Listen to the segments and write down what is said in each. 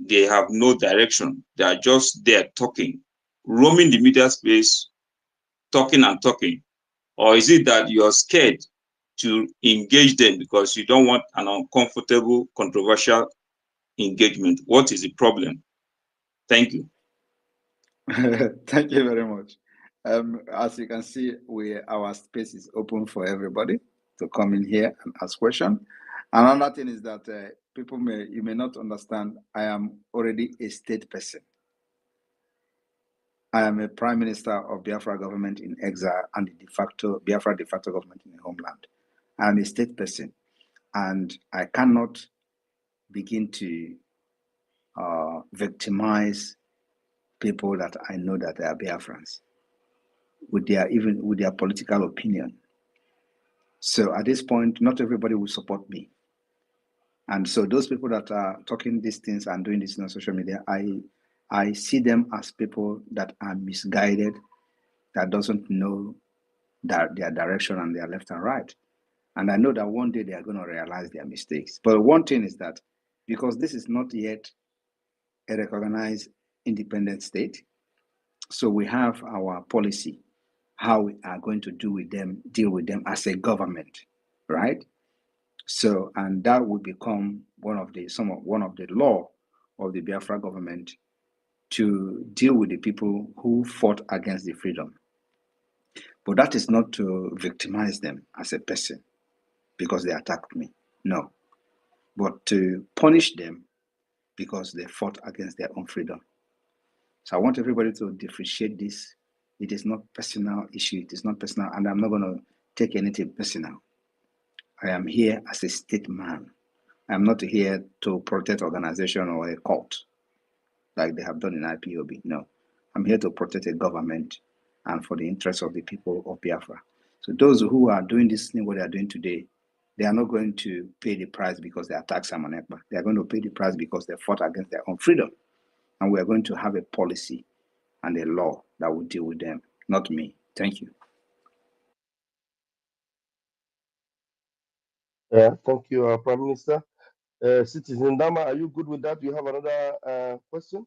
they have no direction. They are just there talking, roaming the media space, talking and talking? Or is it that you're scared to engage them because you don't want an uncomfortable, controversial engagement? What is the problem? Thank you. Thank you very much. As you can see, our space is open for everybody to come in here and ask questions. Another thing is that you may not understand, I am already a state person. I am a prime minister of Biafra government in exile and the Biafra de facto government in the homeland. I am a state person, and I cannot begin to victimize people that I know that they are Biafrans with their political opinion. So at this point, not everybody will support me. And so those people that are talking these things and doing this on social media, I see them as people that are misguided, that doesn't know their direction and their left and right. And I know that one day they are going to realize their mistakes. But one thing is that because this is not yet a recognized independent state, so we have our policy, how we are going to deal with them as a government, right? So, and that would become one of the law of the Biafra government to deal with the people who fought against the freedom. But that is not to victimize them as a person because they attacked me, no, but to punish them because they fought against their own freedom. So I want everybody to differentiate this. It is not personal issue. It is not personal, and I'm not going to take anything personal. I am here as a state man. I'm not here to protect organization or a cult like they have done in IPOB. No, I'm here to protect a government and for the interests of the people of Biafra. So those who are doing this thing, what they are doing today, they are not going to pay the price because they attacked Simon Ekpa. They are going to pay the price because they fought against their own freedom. And we are going to have a policy and a law that will deal with them, not me. Thank you. Yeah, thank you, Prime Minister. Citizen Dama, are you good with that? Do you have another question?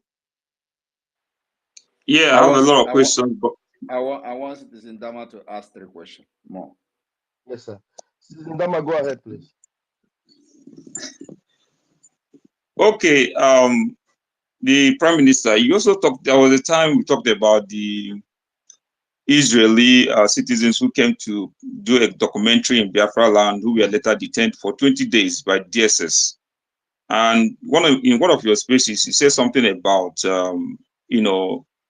Yeah, I have a lot of questions. But I want Citizen Dama to ask 3 questions more. Yes, sir. Citizen Dama, go ahead, please. Okay, the Prime Minister, you also talked, there was a time we talked about the Israeli citizens who came to do a documentary in Biafra land who were later detained for 20 days by DSS. And in one of your spaces, you said something about,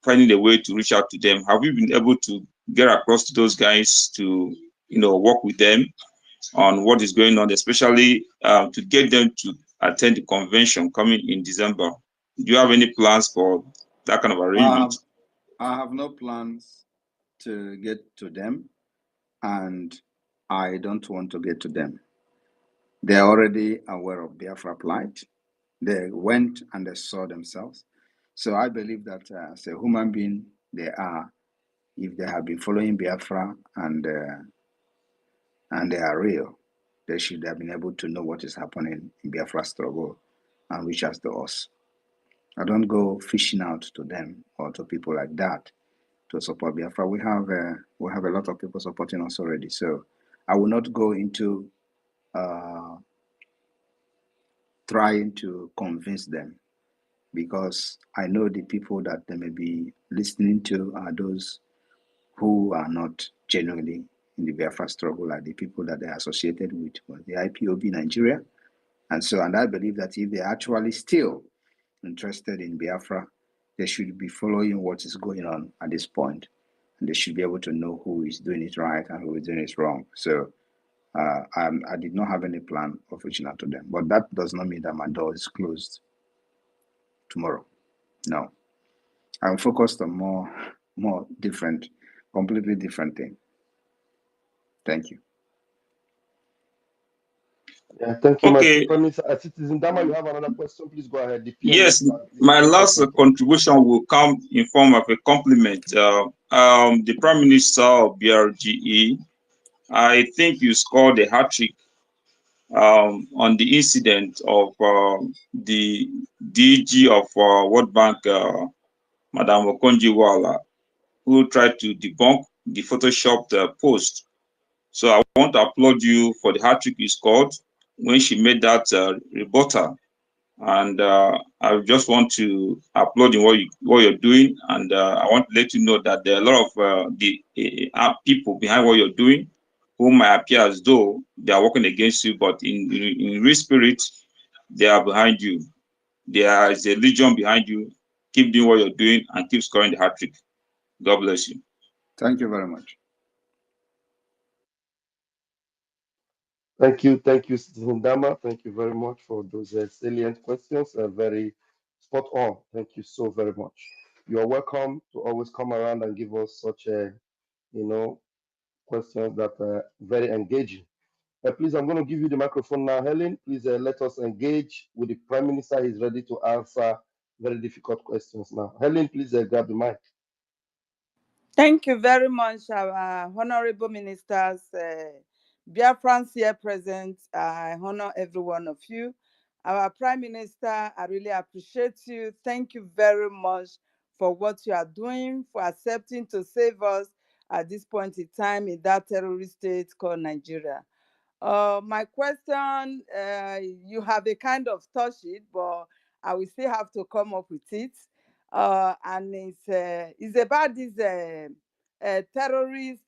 finding a way to reach out to them. Have you been able to get across to those guys to, work with them on what is going on, especially to get them to attend the convention coming in December? Do you have any plans for that kind of arrangement? I have no plans to get to them, and I don't want to get to them. They are already aware of Biafra plight. They went and they saw themselves. So I believe that as a human being, if they have been following Biafra and they are real, they should have been able to know what is happening in Biafra struggle and reach out to us. I don't go fishing out to them or to people like that to support Biafra. We have a lot of people supporting us already. So I will not go into trying to convince them, because I know the people that they may be listening to are those who are not genuinely in the Biafra struggle, like the people that they are associated with the IPOB Nigeria. And I believe that if they're actually still interested in Biafra, they should be following what is going on at this point, and they should be able to know who is doing it right and who is doing it wrong. So I did not have any plan of reaching out to them, but that does not mean that my door is closed tomorrow. No, I'm focused on more different, completely different thing. Thank you. Yeah, thank you, Okay. Citizen Dama, you have another question? Please go ahead. Yes, my last contribution will come in form of a compliment. The Prime Minister of BRGE, I think you scored a hat-trick on the incident of the DG of World Bank, Madam Okonji-Iweala, who tried to debunk the photoshopped post. So I want to applaud you for the hat trick you scored when she made that rebuttal. And I just want to applaud you what you're doing, and I want to let you know that there are a lot of the people behind what you're doing who might appear as though they are working against you, but in real spirit, they are behind you. There is a legion behind you. Keep doing what you're doing and keep scoring the hat trick. God bless you. Thank you very much. Thank you, Citizen Dama. Thank you very much for those salient questions. Very spot on. Thank you so very much. You are welcome to always come around and give us such you know, questions that are very engaging. Please, I'm going to give you the microphone now, Helen. Please let us engage with the Prime Minister. He's ready to answer very difficult questions now. Helen, please grab the mic. Thank you very much, our honorable ministers, Biafrans here present. I honor every one of you. Our Prime Minister, I really appreciate you. Thank you very much for what you are doing, for accepting to save us at this point in time in that terrorist state called Nigeria. My question, you have a kind of touched it, but I will still have to come up with it. And it's about this terrorist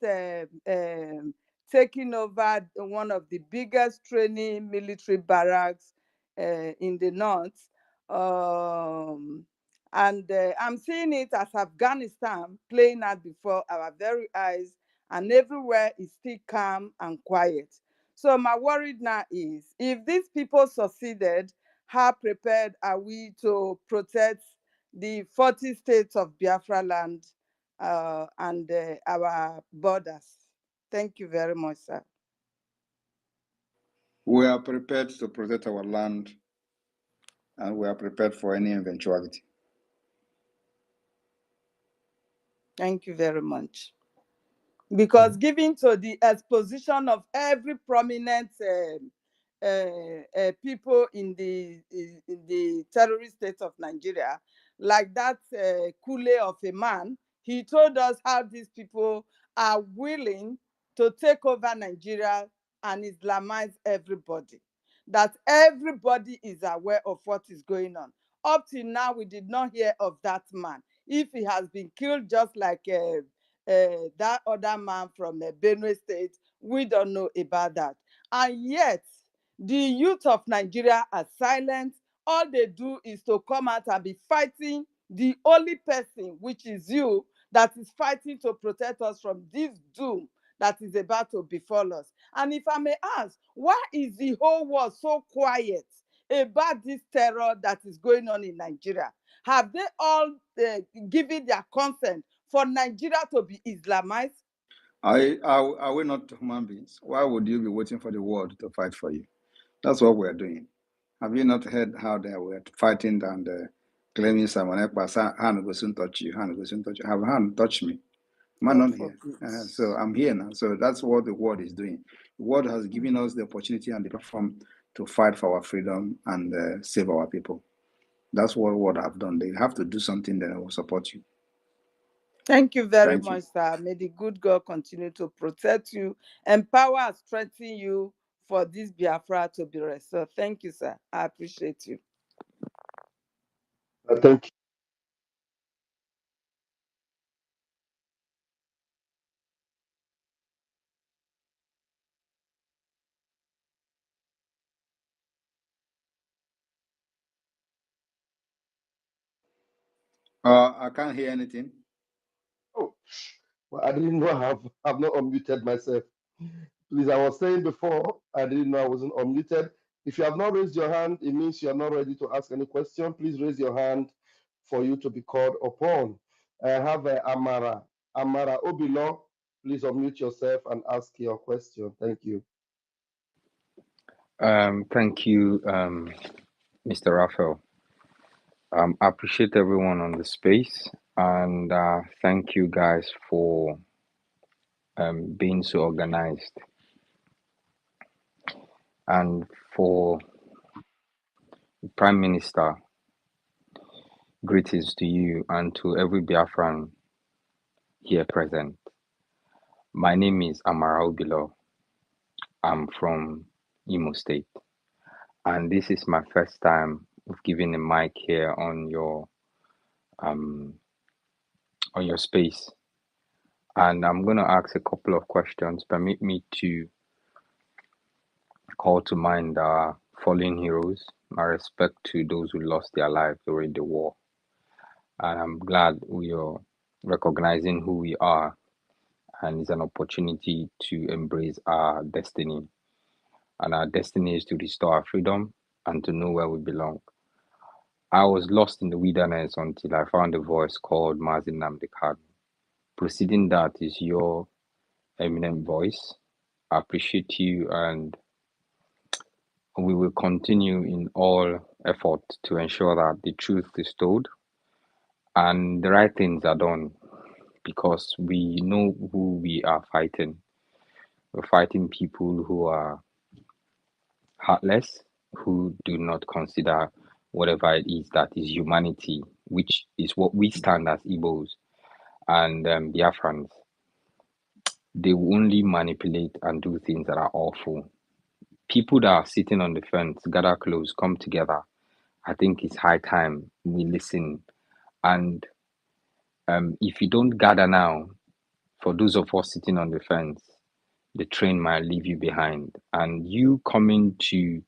taking over one of the biggest training military barracks in the north. And I'm seeing it as Afghanistan playing out before our very eyes, and everywhere is still calm and quiet. So my worry now is, if these people succeeded, how prepared are we to protect the 40 states of Biafra land and our borders? Thank you very much, sir. We are prepared to protect our land, and we are prepared for any eventuality. Thank you very much. Because given to the exposition of every prominent people in the terrorist state of Nigeria, like that Kule of a man, he told us how these people are willing to take over Nigeria and Islamize everybody. That everybody is aware of what is going on. Up till now, we did not hear of that man. If he has been killed just like that other man from Benue State, we don't know about that. And yet, the youth of Nigeria are silent. All they do is to come out and be fighting the only person, which is you, that is fighting to protect us from this doom that is about to befall us. And if I may ask, why is the whole world so quiet about this terror that is going on in Nigeria? Have they all given their consent for Nigeria to be Islamized? Are we not human beings? Why would you be waiting for the world to fight for you? That's what we're doing. Have you not heard how they were fighting and claiming someone Ekpa hand will soon touch you, hand will soon touch you. Have hand touch me. Am I not here? So I'm here now. So that's what the world is doing. The world has given us the opportunity and the platform to fight for our freedom and save our people. That's what world have done. They have to do something that will support you. Thank you very much, sir. May the good God continue to protect you, empower and strengthen you for this Biafra to be restored. Thank you, sir. I appreciate you. Thank you. I can't hear anything. Oh, well, I didn't know I've not unmuted myself. Please, I was saying before, I didn't know I wasn't unmuted. If you have not raised your hand, it means you are not ready to ask any question. Please raise your hand for you to be called upon. I have Amara. Amara Obilo, please unmute yourself and ask your question. Thank you. Thank you, Mr. Raphael. I appreciate everyone on the space, and thank you guys for being so organized. And for Prime Minister, greetings to you and to every Biafran here present. My name is Amara Obilo. I'm from Imo State, and this is my first time of giving a mic here on your space. And I'm going to ask a couple of questions. Permit me to call to mind our fallen heroes, my respect to those who lost their lives during the war. And I'm glad we are recognizing who we are, and it's an opportunity to embrace our destiny. And our destiny is to restore our freedom and to know where we belong. I was lost in the wilderness until I found a voice called Mazin Namdekan. Preceding that is your eminent voice. I appreciate you, and we will continue in all effort to ensure that the truth is told and the right things are done, because we know who we are fighting. We're fighting people who are heartless, who do not consider whatever it is that is humanity, which is what we stand as Igbos and Biafrans. They will only manipulate and do things that are awful. People that are sitting on the fence, gather close, come together. I think it's high time we listen. And if you don't gather now, for those of us sitting on the fence, the train might leave you behind. And you coming to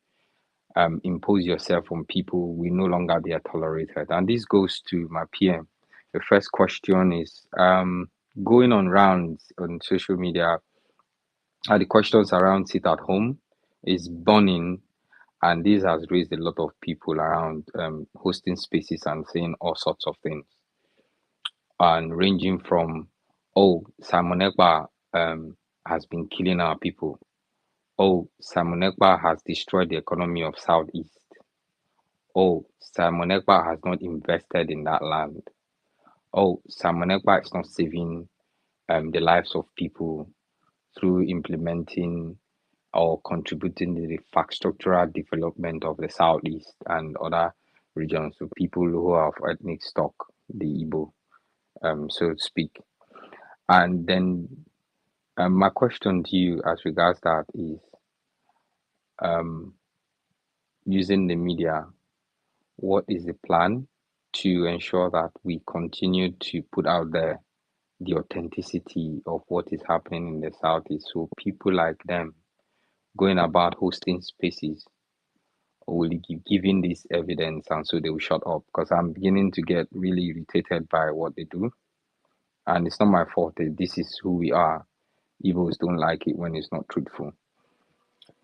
impose yourself on people will no longer be tolerated. And this goes to my PM. The first question is going on rounds on social media. The questions around sit at home is burning, and this has raised a lot of people around hosting spaces and saying all sorts of things, and ranging from, oh, Simon Ekpa has been killing our people. Oh, Simon Ekpa has destroyed the economy of Southeast. Oh, Simon Ekpa has not invested in that land. Oh, Simon Ekpa is not saving the lives of people through implementing or contributing to the infrastructural development of the Southeast and other regions, so people who are of ethnic stock, the Igbo, so to speak. And then my question to you as regards that is, using the media, what is the plan to ensure that we continue to put out there the authenticity of what is happening in the Southeast, so people like them going about hosting spaces will be giving this evidence, and so they will shut up? Because I'm beginning to get really irritated by what they do, and it's not my fault. This is who we are. Igbos don't like it when it's not truthful.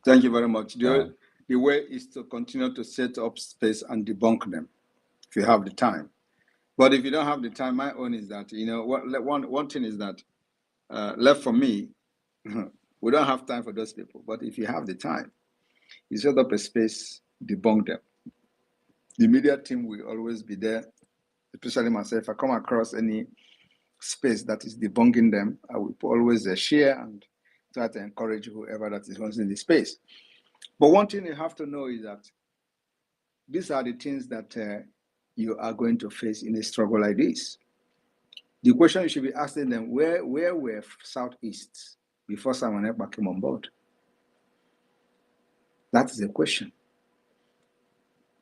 Thank you very much. The way is to continue to set up space and debunk them if you have the time. But if you don't have the time, my own is that, one thing is that left for me, we don't have time for those people. But if you have the time, you set up a space, debunk them. The media team will always be there, especially myself. If I come across any space that is debunking them, I will always share and try to encourage whoever that is hosting the space. But one thing you have to know is that these are the things that you are going to face in a struggle like this. The question you should be asking them, where were Southeast before Simon Ekpa came on board? That is the question.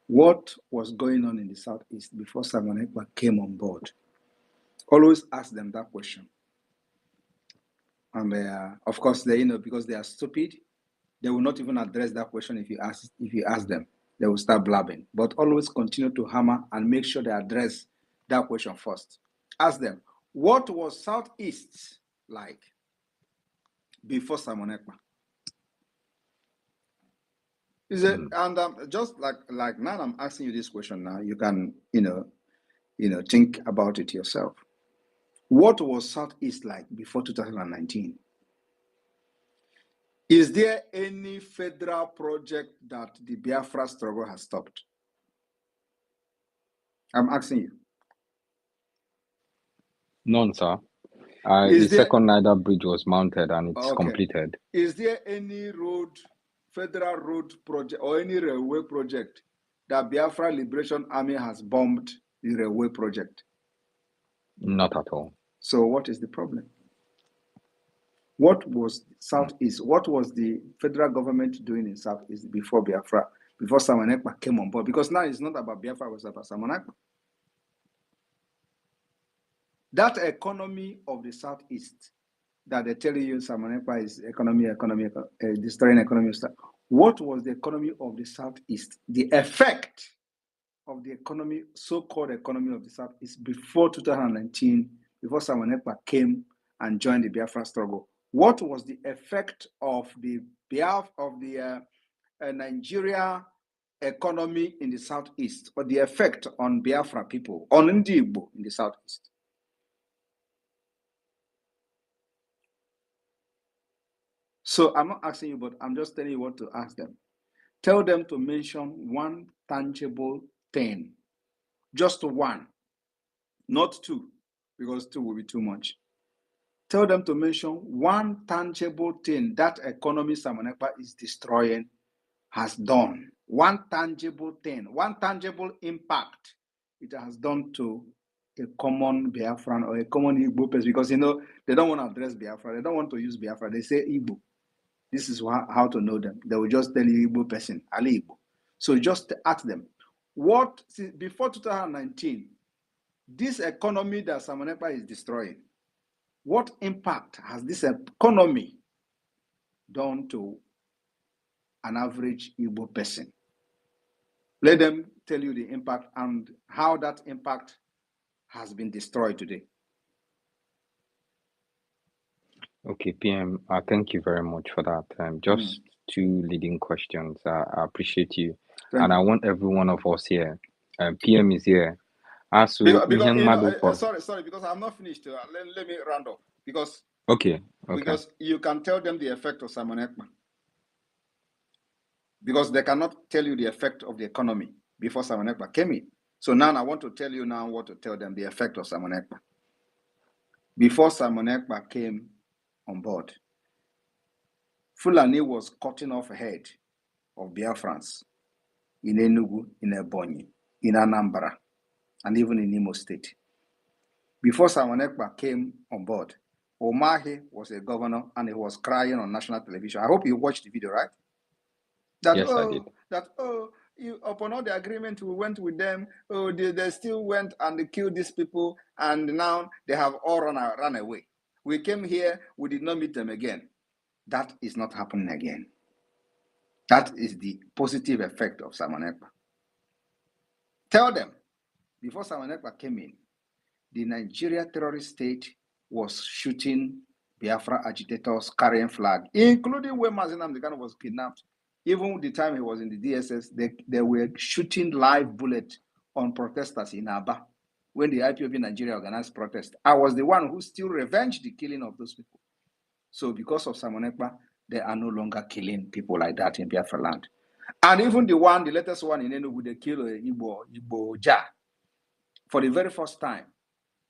What was going on in the Southeast before Simon Ekpa came on board? Always ask them that question. And of course, because they are stupid, they will not even address that question if you ask them. They will start blabbing. But always continue to hammer and make sure they address that question first. Ask them, what was Southeast like before Simon Ekpa? Is it? And just like now, I'm asking you this question. Now you can think about it yourself. What was Southeast like before 2019? Is there any federal project that the Biafra struggle has stopped? I'm asking you. None, sir. The second Niger Bridge was mounted and it's completed. Is there any federal road project or any railway project that Biafra Liberation Army has bombed the railway project? Not at all. So what is the problem? What was Southeast? What was the federal government doing in Southeast before Biafra, before Simon Ekpa came on board? Because now it's not about Biafra, it's about Simon Ekpa. That economy of the Southeast that they're telling you Simon Ekpa is destroying economy. What was the economy of the Southeast? The effect of the economy, so-called economy of the Southeast before 2019, before Simon Ekpa came and joined the Biafra struggle. What was the effect of the Nigeria economy in the Southeast, or the effect on Biafra people, on Ndigbo in the Southeast? So I'm not asking you, but I'm just telling you what to ask them. Tell them to mention one tangible thing, just one, not two, because two will be too much. Tell them to mention one tangible thing that economy Simon Ekpa is destroying has done. One tangible thing, one tangible impact it has done to a common Biafran or a common Igbo person, because they don't want to address Biafra. They don't want to use Biafra. They say Igbo. This is how to know them. They will just tell you Igbo person, Ali Igbo. So just ask them, before 2019, this economy that Simon Ekpa is destroying, what impact has this economy done to an average Igbo person? Let them tell you the impact and how that impact has been destroyed today. Okay, PM, thank you very much for that. Just two leading questions. I appreciate you. Thank I you. want every one of us here. PM is here. Sorry, because I'm not finished. Let me round up. Because you can tell them the effect of Simon Ekpa. Because they cannot tell you the effect of the economy before Simon Ekpa came in. So now I want to tell you now what to tell them, the effect of Simon Ekpa. Before Simon Ekpa came on board, Fulani was cutting off head of Biafrans in Enugu, in Ebonyi, in Anambra, and even in Imo State. Before Simon Ekpa came on board, Omahe was a governor and he was crying on national television. I hope you watched the video, right? Yes, I did. Upon all the agreement we went with them, they still went and they killed these people, and now they have all run away. We came here, we did not meet them again. That is not happening again. That is the positive effect of Simon Ekpa. Tell them, before Simon Ekpa came in, the Nigeria terrorist state was shooting Biafra agitators carrying flag, including when Mazi Nnamdi Kanu was kidnapped. Even the time he was in the DSS, they were shooting live bullets on protesters in Aba when the IPOB Nigeria organized protest. I was the one who still revenged the killing of those people. So because of Simon Ekpa, they are no longer killing people like that in Biafra land. And even the latest one in Enugu, they killed Igbo Ja. For the very first time,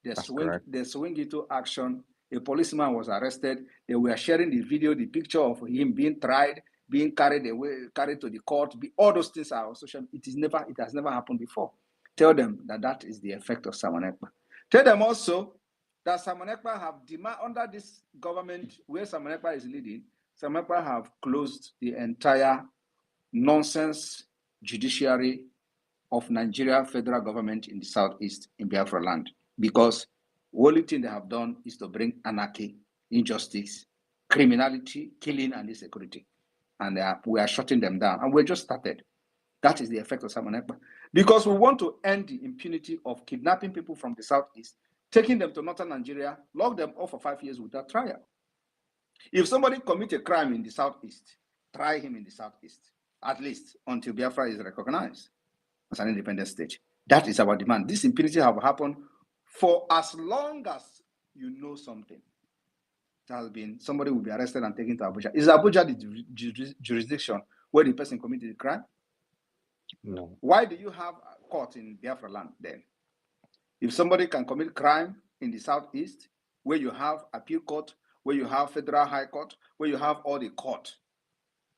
they swing into action. A policeman was arrested. They were sharing the video, the picture of him being tried, being carried to the court. All those things are on social. It has never happened before. Tell them that is the effect of Simon Ekpa. Tell them also that Simon Ekpa have demand under this government where Simon Ekpa is leading. Simon Ekpa have closed the entire nonsense judiciary of Nigeria federal government in the southeast in Biafra land, because the only thing they have done is to bring anarchy, injustice, criminality, killing, and insecurity. And we are shutting them down. And we just started. That is the effect of Simon Ekpa. Because we want to end the impunity of kidnapping people from the southeast, taking them to northern Nigeria, lock them up for 5 years without trial. If somebody commits a crime in the southeast, try him in the southeast, at least until Biafra is recognized as an independent state. That is our demand. This impunity have happened for as long as you know something. It has been, somebody will be arrested and taken to Abuja. Is Abuja the jurisdiction where the person committed the crime? No. Why do you have a court in Biafra land then? If somebody can commit crime in the southeast, where you have appeal court, where you have federal high court, where you have all the court,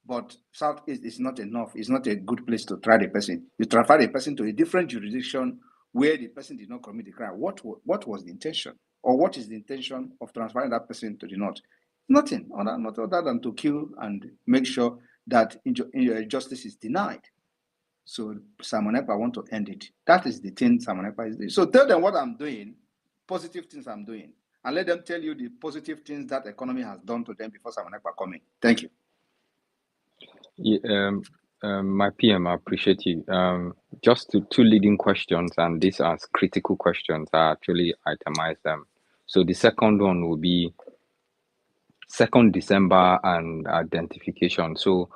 But Southeast is not enough. It's not a good place to try the person. You transfer the person to a different jurisdiction where the person did not commit the crime. What was the intention? Or what is the intention of transferring that person to the north? Nothing, not other than to kill and make sure that justice is denied. So Simon Ekpa want to end it. That is the thing Simon Ekpa is doing. So tell them what I'm doing, positive things I'm doing, and let them tell you the positive things that economy has done to them before Simon Ekpa come in. Thank you. Yeah, my PM, I appreciate you. Just two leading questions, and these are critical questions. I actually itemized them. So the second one will be 2nd December and identification. So,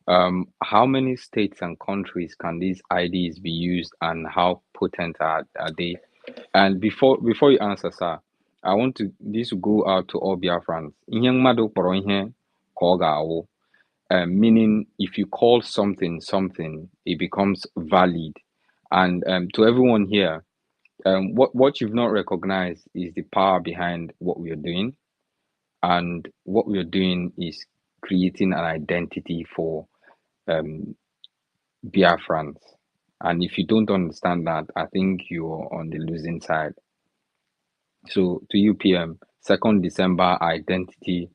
how many states and countries can these IDs be used, and how potent are they? And before you answer, sir, I want this to go out to all Biafrans. Ihe mmadụ kpọrọ ihe ka ọ ga-awụ. Meaning, if you call something, it becomes valid. And to everyone here, what you've not recognized is the power behind what we are doing. And what we are doing is creating an identity for Biafrans. And if you don't understand that, I think you're on the losing side. So to you, PM, 2nd December identity.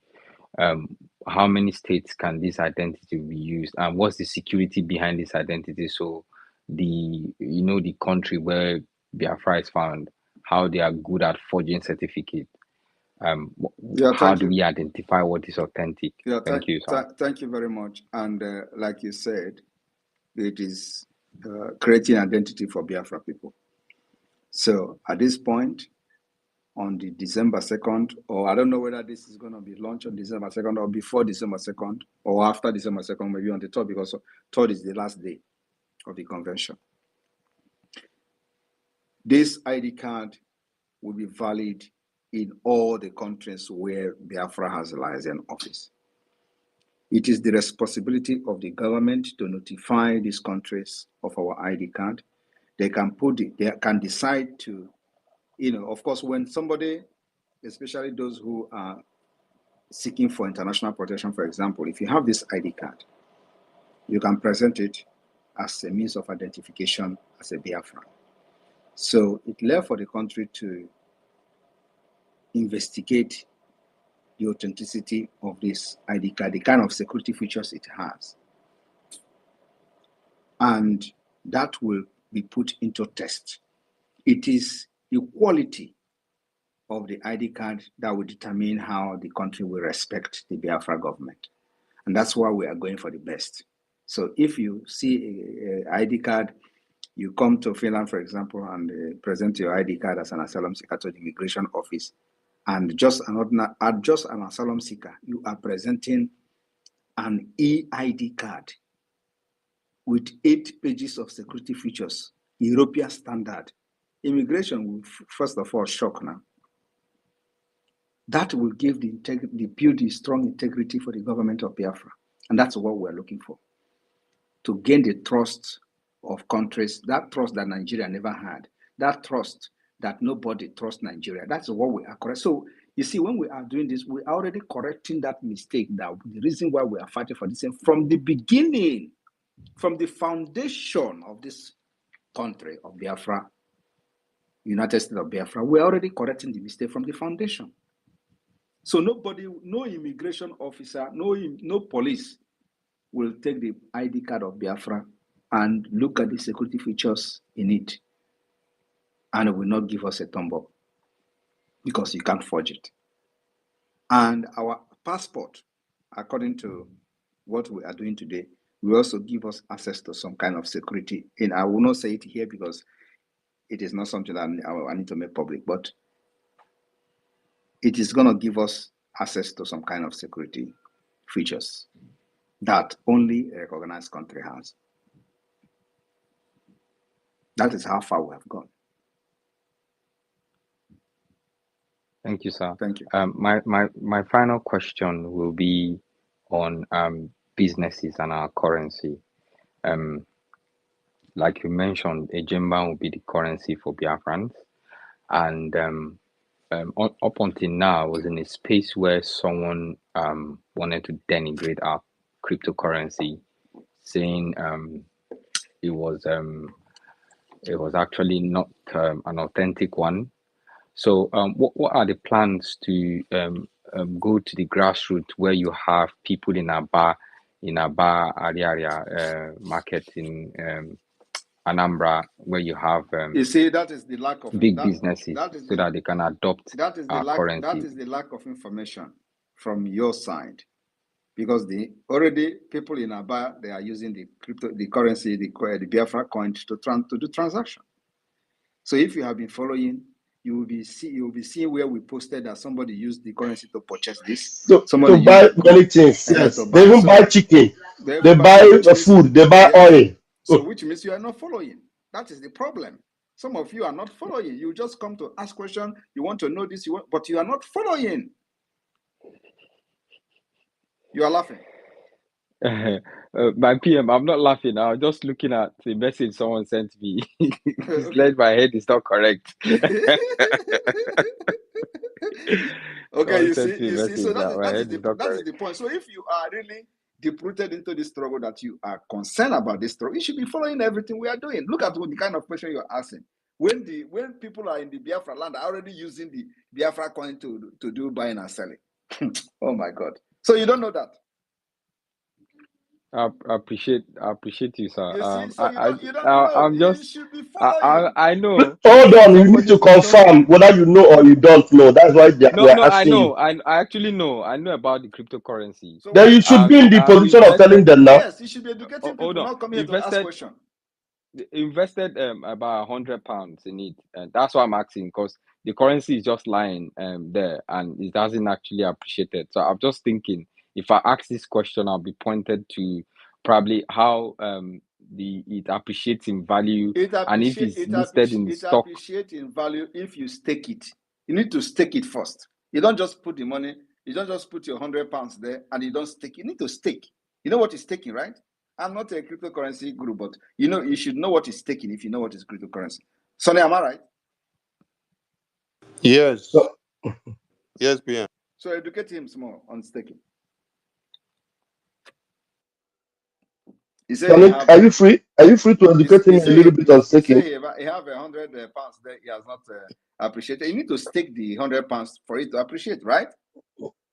How many states can this identity be used, and what's the security behind this identity? So the country where Biafra is found, how they are good at forging certificate. How do we identify what is authentic? Thank you, sir. Thank you very much. And like you said, it is creating identity for Biafra people. So at this point, on the December 2nd, or I don't know whether this is going to be launched on December 2nd or before December 2nd or after December 2nd, maybe on the 3rd, because 3rd is the last day of the convention. This ID card will be valid in all the countries where Biafra has a liaison office. It is the responsibility of the government to notify these countries of our ID card. They can decide to, of course, when somebody, especially those who are seeking for international protection, for example, if you have this ID card, you can present it as a means of identification as a Biafran. So it left for the country to investigate the authenticity of this ID card, the kind of security features it has. And that will be put into test. It is the quality of the ID card that will determine how the country will respect the Biafra government. And that's why we are going for the best. So if you see an ID card, you come to Finland, for example, and present your ID card as an asylum seeker to the immigration office, and just an asylum seeker, you are presenting an e-ID card with 8 pages of security features, European standard. Immigration will first of all shock now. That will give build the strong integrity for the government of Biafra. And that's what we're looking for. To gain the trust of countries, that trust that Nigeria never had, that trust that nobody trusts Nigeria. That's what we are correct. So you see, when we are doing this, we are already correcting that mistake. That the reason why we are fighting for this from the beginning, from the foundation of this country of Biafra, United States of Biafra, we are already correcting the mistake from the foundation. So nobody, no immigration officer, no police will take the ID card of Biafra and look at the security features in it, and it will not give us a thumb up because you can't forge it. And our passport, according to what we are doing today, will also give us access to some kind of security. And I will not say it here because it is not something that I need to make public, but it is going to give us access to some kind of security features that only a recognized country has. That is how far we have gone. Thank you, sir. Thank you. My final question will be on businesses and our currency. Like you mentioned, Ejimba will be the currency for Biafrans, and up until now, I was in a space where someone wanted to denigrate our cryptocurrency, saying it was actually not an authentic one. So what are the plans to go to the grassroots where you have people in Aba area market in Anambra, where you have You see, that is the lack of big businesses, that is so that they can adopt that is the our lack currency? that is the lack of information from your side, because already people in Aba, they are using the currency, the Biafra coin to do transaction. So if you have been following, you will be seeing where we posted that somebody used the currency to purchase this. Somebody to buy many things, yes. They even buy chicken, they buy food, they buy oil. So which means you are not following. That is the problem. Some of you are not following. You just come to ask questions. You want to know this, but you are not following. You are laughing. My PM, I'm not laughing. I'm just looking at the message someone sent me. It's like my head is not correct. Okay, you see. So that is the point. So if you are really deep-rooted into this struggle, that you are concerned about this struggle, you should be following everything we are doing. Look at the kind of question you're asking. When people are in the Biafra land, are already using the Biafra coin to do buying and selling. Oh my God! So you don't know that. I appreciate you, sir. You see, so you don't know. I'm just, you should be following. I know. Hold on, you need to confirm whether you know or you don't know. That's why we're asking you. I actually know. I know about the cryptocurrency. So then you should be in the position of telling them now. Yes, you should be educating people, not coming here to ask questions. Invested about £100 in it, and that's why I'm asking, because the currency is just lying there, and it doesn't actually appreciate it. So I'm just thinking, if I ask this question, I'll be pointed to probably how it appreciates in value, and if it's listed in stock. It appreciates in value if you stake it. You need to stake it first. You don't just put the money. You don't just put your £100 there and you don't stake. You need to stake. You know what is staking, right? I'm not a cryptocurrency guru, but you should know what is staking if you know what is cryptocurrency. Sonny, am I right? Yes. Yes, PM. So educate him small on staking. He said, are you free? Are you free to educate him a little bit on staking? He have £100 there. He has not appreciated. You need to stake the £100 for it to appreciate, right?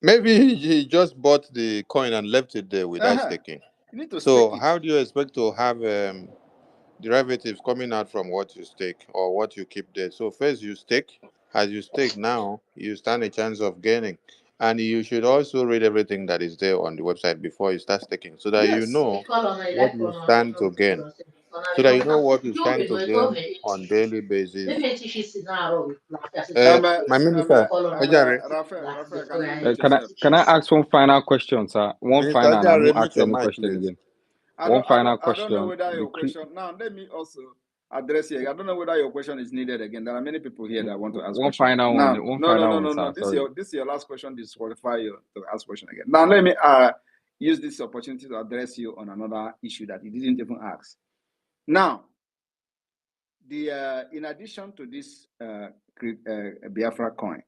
Maybe he just bought the coin and left it there without staking. You need to so stake it. How do you expect to have derivatives coming out from what you stake or what you keep there? So first you stake. As you stake now, you stand a chance of gaining. And you should also read everything that is there on the website before you start staking, so that you know what you stand to gain. So that you know what you stand to gain on daily basis. My minister, can I ask one final question, sir? One final, and I won't ask any question again. One final question. I don't know whether your question. Now, let me also address here. I don't know whether your question is needed again. There are many people here that want to ask one final one. No. This is your last question. Disqualify you to ask question again. Now, let me use this opportunity to address you on another issue that you didn't even ask. Now, in addition to this Biafra coin,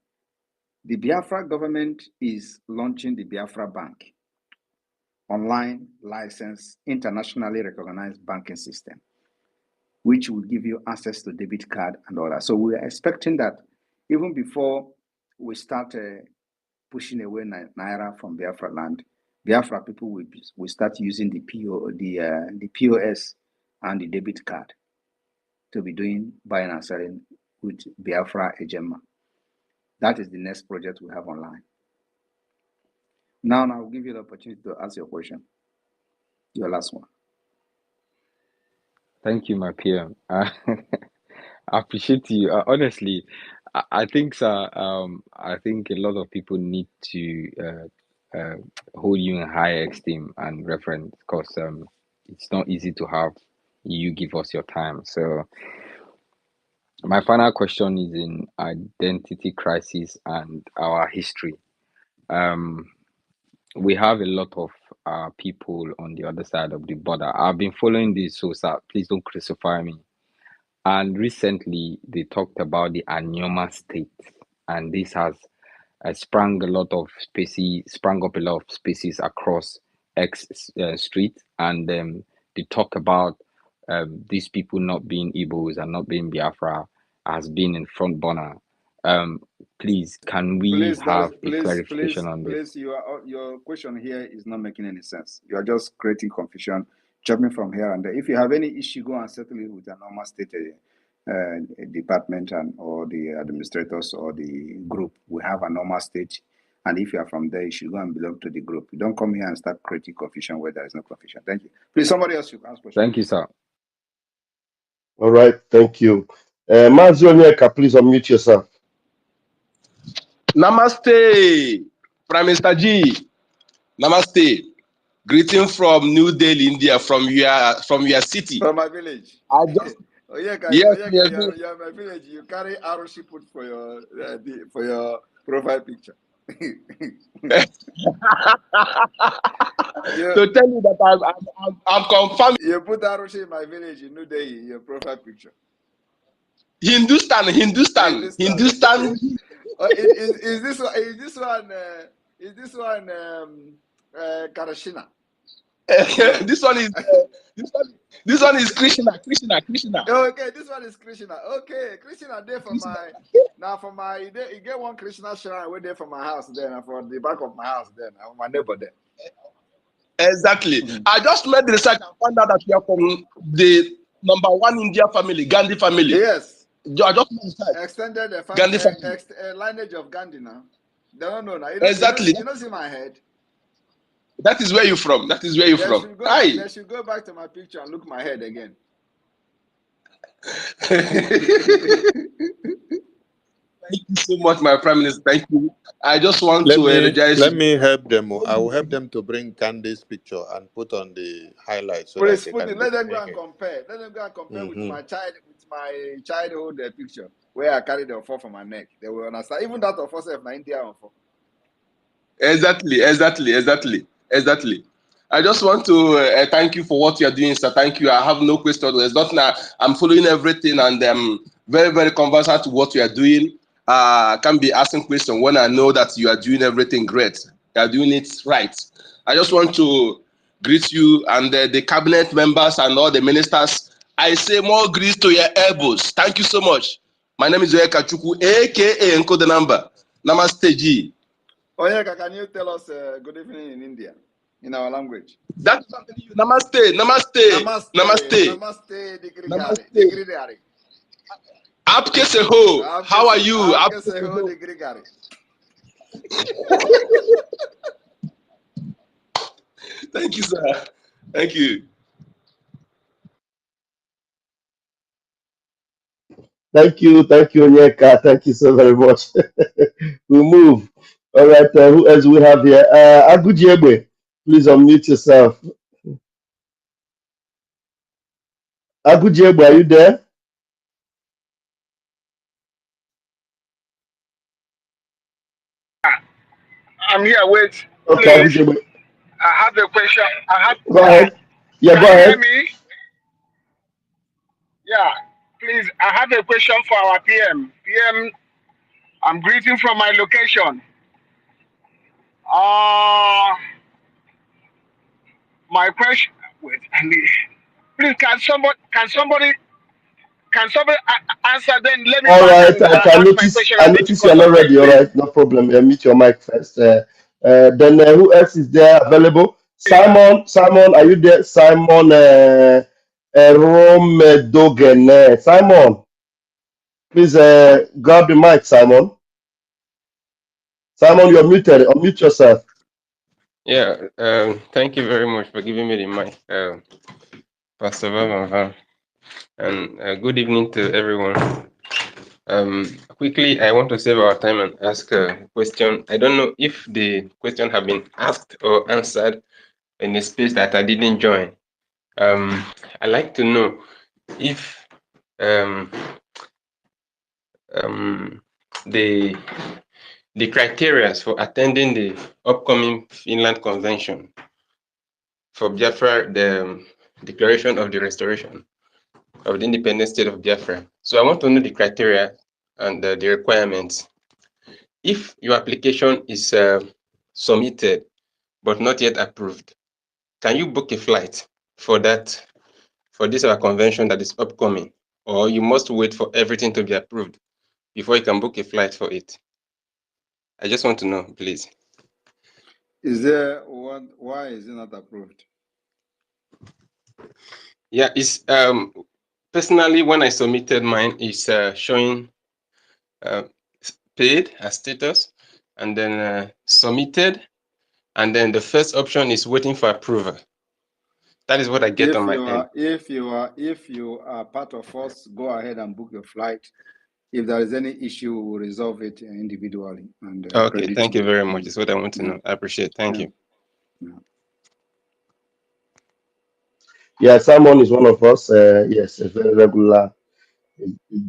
the Biafra government is launching the Biafra Bank, online licensed, internationally recognized banking system, which will give you access to debit card and all that. So we are expecting that even before we start pushing away Naira from Biafra land, Biafra people will start using the POS and the debit card to be doing buying and selling with Biafra Ejema. That is the next project we have online. Now I'll give you the opportunity to ask your question. Your last one. Thank you, my PM. I appreciate you. Honestly, I think, sir. I think a lot of people need to hold you in high esteem and reference, because it's not easy to have you give us your time. So my final question is in identity crisis and our history. We have a lot of people on the other side of the border. I've been following this, so sir, please don't crucify me. And recently, they talked about the Anyoma state, and this has sprung up a lot of species across X street, and they talk about these people not being Igbos and not being Biafra as being in front burner. Please, can we Please, have a clarification on this? please, your question here is not making any sense. You are just creating confusion, jumping from here and there. If you have any issue, go and settle it with a normal state department and or the administrators or the group. We have a normal state, and if you are from there, you should go and belong to the group. You don't come here and start creating confusion where there is no confusion. Thank you. Please, somebody else should ask question. Thank you, sir. All right, thank you. Mazi Onyeka, please unmute yourself. Namaste, Prime Minister G. Namaste. Greeting from New Delhi, India, from your city. From my village. I just Oyeka, yes, you're my village. You carry Aroshi put for your profile picture. to tell you that I'm confirmed. You put Aroshi in my village in New Delhi, your profile picture. Hindustan. Oh, is this one Karashina? this one is Krishna. Oh, okay, this one is Krishna. Okay, Krishna there for my you get one Krishna shrine way there for my house then and for the back of my house then and my neighbor there. Exactly. I just made the research and found out that you are from the #1 India family, Gandhi family. Yes. I just made research. Extended the Gandhi family. lineage of Gandhi now. They don't know now. Exactly. You don't see my head. That is where you're from. They should go back to my picture and look my head again. Thank you so much, my Prime Minister. Thank you. I just want Let me help them. I will help them to bring Candy's picture and put on the highlights. So Please put it. Let them go and compare. Let them go and compare with my childhood picture where I carried the offer from my neck. They will understand. Even that offer self na India offer. Exactly. I just want to thank you for what you are doing, sir. Thank you. I have no question. There's nothing. I'm following everything, and I'm very, very conversant to what you are doing. I can be asking questions when I know that you are doing everything great. You are doing it right. I just want to greet you and the cabinet members and all the ministers. I say more greets to your elbows. Thank you so much. My name is Oyeka Chukwu, aka Enko the number. Namaste G. Oyeka, can you tell us good evening in India in our language? That's something you. Namaste. Namaste. Apke se ho. How are you? Apke se ho de Grigari. Thank you, sir. Thank you. Thank you, Onyeka. Thank you so very much. We'll move. All right, who else we have here? Agujiegbe, please unmute yourself. Agujiegbe, are you there? I'm here. Wait, Okay, please. Agujiegbe. I have a question. Go ahead. Yeah, Can go you ahead. hear me? Yeah, please. I have a question for our PM. PM, I'm greeting from my location. My question. Wait, please. Can somebody answer? Then let me All back right, and I can ask my notice. question I a bit notice you're because not of ready. time, All please. right, no problem. Mute your mic first. Then who else is there available? Simon, are you there? Simon Rome Dogen. Simon, please grab the mic, Simon. Simon, you're muted. Unmute yourself. Yeah, thank you very much for giving me the mic, Pastor Vavan. And good evening to everyone. Quickly, I want to save our time and ask a question. I don't know if the question have been asked or answered in a space that I didn't join. I'd like to know if the criteria for attending the upcoming Finland Convention for Biafra, the Declaration of the Restoration of the Independent State of Biafra. So I want to know the criteria and the requirements. If your application is submitted but not yet approved, can you book a flight for that, for this our convention that is upcoming, or you must wait for everything to be approved before you can book a flight for it? I just want to know, please. Is there what? Why is it not approved? Yeah, it's personally when I submitted mine, it's showing paid as status, and then submitted, and then the first option is waiting for approval. That is what I get on my end. If you are part of us, go ahead and book your flight. If there is any issue, we will resolve it individually. And okay, thank you very much. That's what I want to know. I appreciate it. Thank you. Yeah, Simon is one of us. Yes, a very regular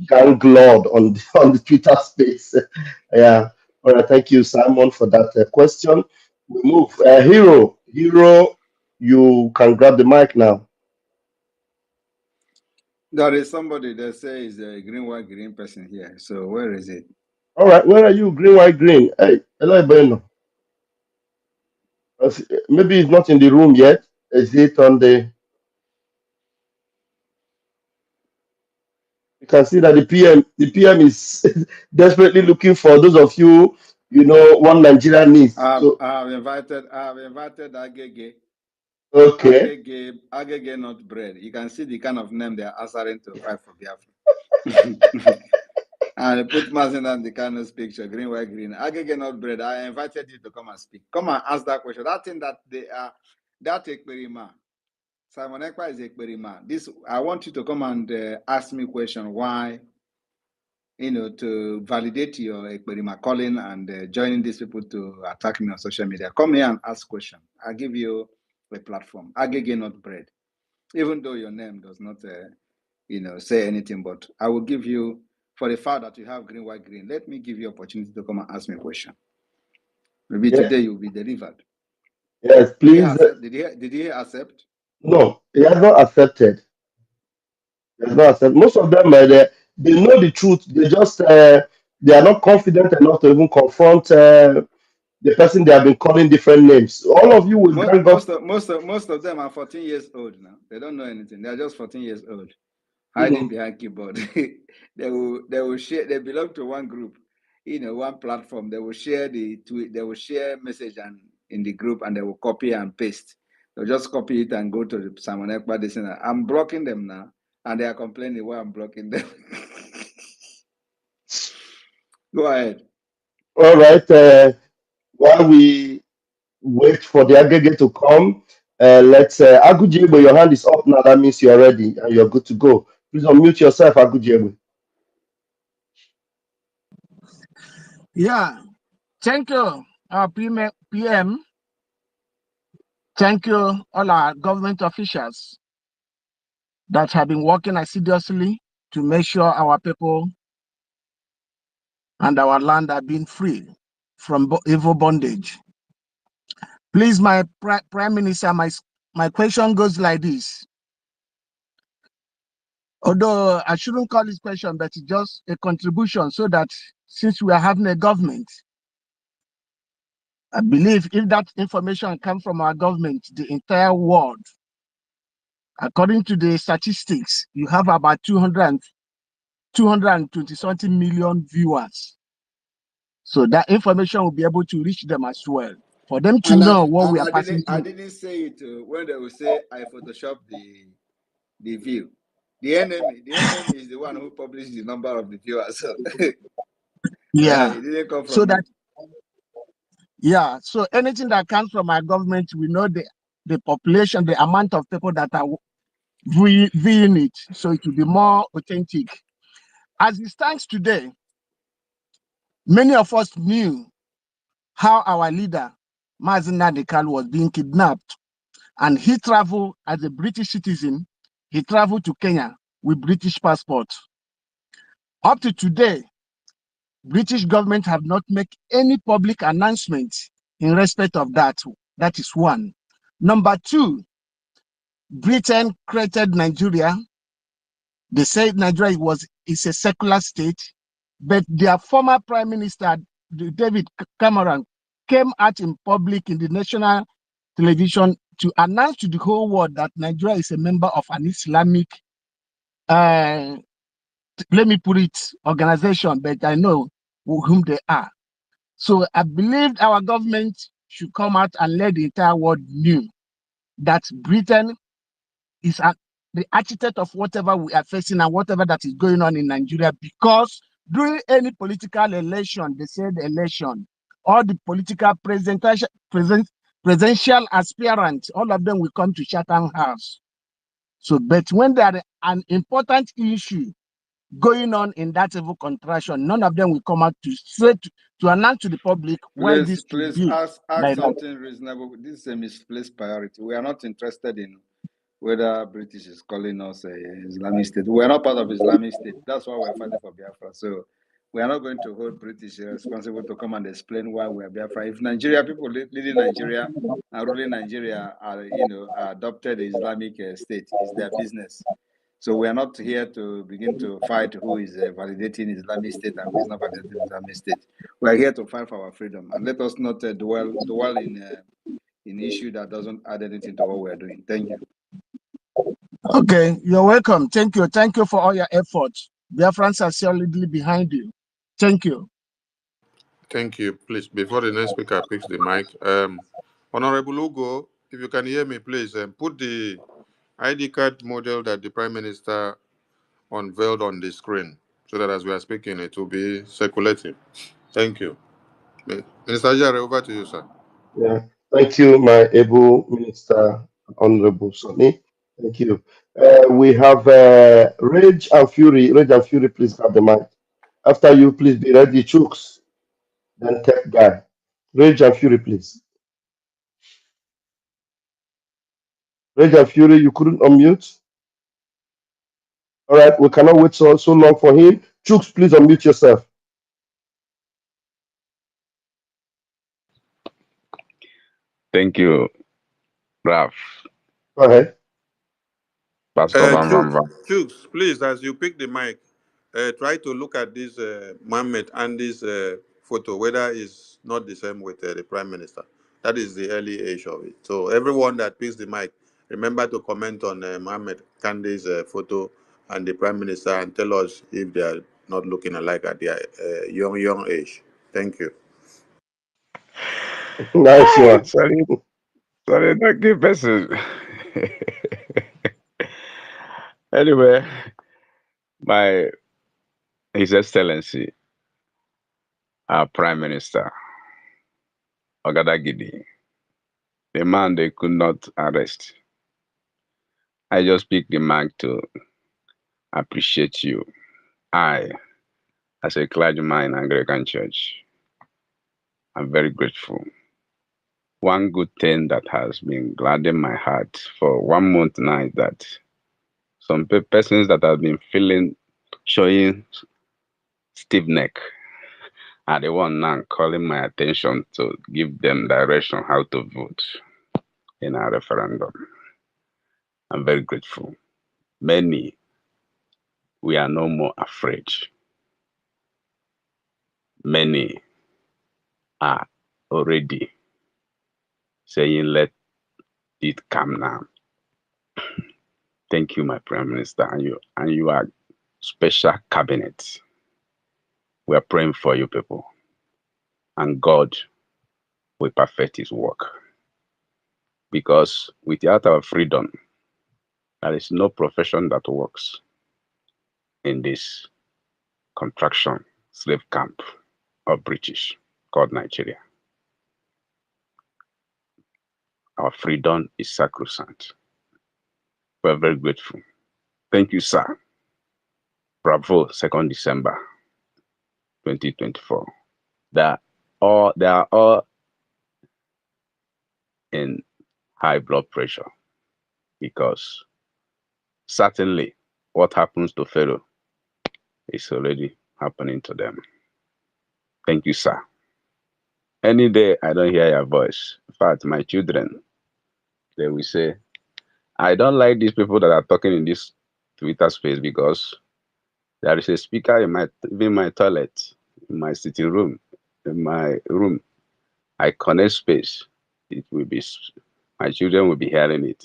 gang lord on on the Twitter space. Yeah. All right. Thank you, Simon, for that question. We move. Hero, you can grab the mic now. There is somebody that says a green, white, green person here. So where is it? All right. Where are you? Green, white, green. Hey, hello, Bueno. Maybe it's not in the room yet. Is it on the? You can see that the PM is desperately looking for those of you, one Nigeria needs. So, I have invited Agege. okay. Agege not bread. You can see the kind of name they are answering to fight for Biafra. And put Mazin on the Kano's picture, green, white, green. Agege not bread. I invited you to come and speak. Come and ask that question. That thing that they are, that Ekperima. Simon Ekpa is Ekperima. This, I want you to come and ask me question why, to validate your Ekperima calling and joining these people to attack me on social media. Come here and ask question. I'll give you a platform. Agege not bread. Even though your name does not, say anything, but I will give you, for the fact that you have green, white, green, let me give you opportunity to come and ask me a question. Maybe today you'll be delivered. Yes, please. Did he accept? No, he has not accepted. He has not accepted. Most of them, they know the truth. They just they are not confident enough to even confront the person they have been calling different names. All of you will gang up. Most of them are 14 years old now. They don't know anything. They are just 14 years old, hiding behind keyboard. They will share. They belong to one group, one platform. They will share the tweet. They will share message and in the group, and they will copy and paste. They'll just copy it and go to the Simon Ekpa. I'm blocking them now, and they are complaining why I'm blocking them. Go ahead. All right. While we wait for the aggregate to come, let's Agujiegbe, your hand is up now. That means you're ready and you're good to go. Please unmute yourself, Agujiegbe. Yeah, thank you, our PM. Thank you, all our government officials that have been working assiduously to make sure our people and our land are being free from evil bondage. Please, my Prime Minister, my question goes like this. Although I shouldn't call this question, but it's just a contribution so that since we are having a government, I believe if that information comes from our government, the entire world, according to the statistics, you have about 220 something million viewers. So that information will be able to reach them as well. For them to know what we are passing through. I didn't say it when they will say I Photoshop the view. The enemy is the one who published the number of the viewers. So yeah, it didn't come from so that yeah, so anything that comes from our government, we know the population, the amount of people that are viewing it, so it will be more authentic. As it stands today, many of us knew how our leader, Mazi Nnamdi Kanu, was being kidnapped, and he traveled as a British citizen. He traveled to Kenya with British passport. Up to today, British government have not made any public announcement in respect of that. That is one. Number two, Britain created Nigeria. They said Nigeria is a secular state, but their former Prime Minister, David Cameron, came out in public in the national television to announce to the whole world that Nigeria is a member of an Islamic, let me put it, organization, but I know whom they are. So I believe our government should come out and let the entire world know that Britain is the architect of whatever we are facing and whatever that is going on in Nigeria, because during any political election, they said election, all the political presidential aspirants, all of them will come to Chatham House. So, but when there are an important issue going on in that evil contraction, none of them will come out to say to announce to the public why this should be. Ask Like something reasonable. This is a misplaced priority. We are not interested in whether British is calling us a Islamic state. We are not part of Islamic state. That's why we are fighting for Biafra. So we are not going to hold British responsible to come and explain why we are Biafra. If Nigeria, people leading Nigeria and ruling Nigeria are, are adopted Islamic state, is their business. So we are not here to begin to fight who is validating Islamic State and who is not validating Islamic State. We are here to fight for our freedom, and let us not dwell in issue that doesn't add anything to what we are doing. Thank you. okay, you're welcome. Thank you. Thank you for all your efforts. Biafrans are solidly behind you. Thank you. Thank you. Please, before the next speaker picks the mic, Honorable Ugo, if you can hear me, please put the ID card model that the Prime Minister unveiled on the screen so that as we are speaking, it will be circulating. Thank you. Minister Jare, over to you, sir. Yeah, thank you, my able Minister, Honorable Sonny. Thank you. We have Rage and Fury. Rage and Fury, please have the mic. After you, please be ready, Chooks, then Tech Guy. Rage and Fury, please. Rage and Fury, you couldn't unmute. All right, we cannot wait so long for him. Chooks, please unmute yourself. Thank you, Raf. Go ahead. Pastor Van Van Van. Chooks, please, as you pick the mic, try to look at this Mohammed and this photo, whether it's not the same with the Prime Minister. That is the early age of it. So everyone that picks the mic, remember to comment on Mohammed Kandi's photo and the Prime Minister and tell us if they are not looking alike at their young age. Thank you. Nice one. Sorry, don't give person. Anyway, His Excellency, our Prime Minister, Ogadagidi, the man they could not arrest. I just picked the mic to appreciate you. I, as a clergyman in Anglican Church, I'm very grateful. One good thing that has been gladdening my heart for 1 month now is that some persons that have been showing stiff neck are the one now calling my attention to give them direction how to vote in our referendum. I'm very grateful. Many, we are no more afraid. Many are already saying, let it come now. Thank you, my Prime Minister, and you are special cabinet. We are praying for you people, and God will perfect His work. Because without our freedom, there is no profession that works in this contraction slave camp of British called Nigeria. Our freedom is sacrosanct. We are very grateful. Thank you, sir. Bravo, 2nd December 2024. They are all in high blood pressure because certainly what happens to Pharaoh is already happening to them. Thank you, sir. Any day I don't hear your voice, in fact, my children, they will say, I don't like these people that are talking in this Twitter space because there is a speaker in my toilet, in my sitting room, in my room. I connect space. It will be My children will be hearing it.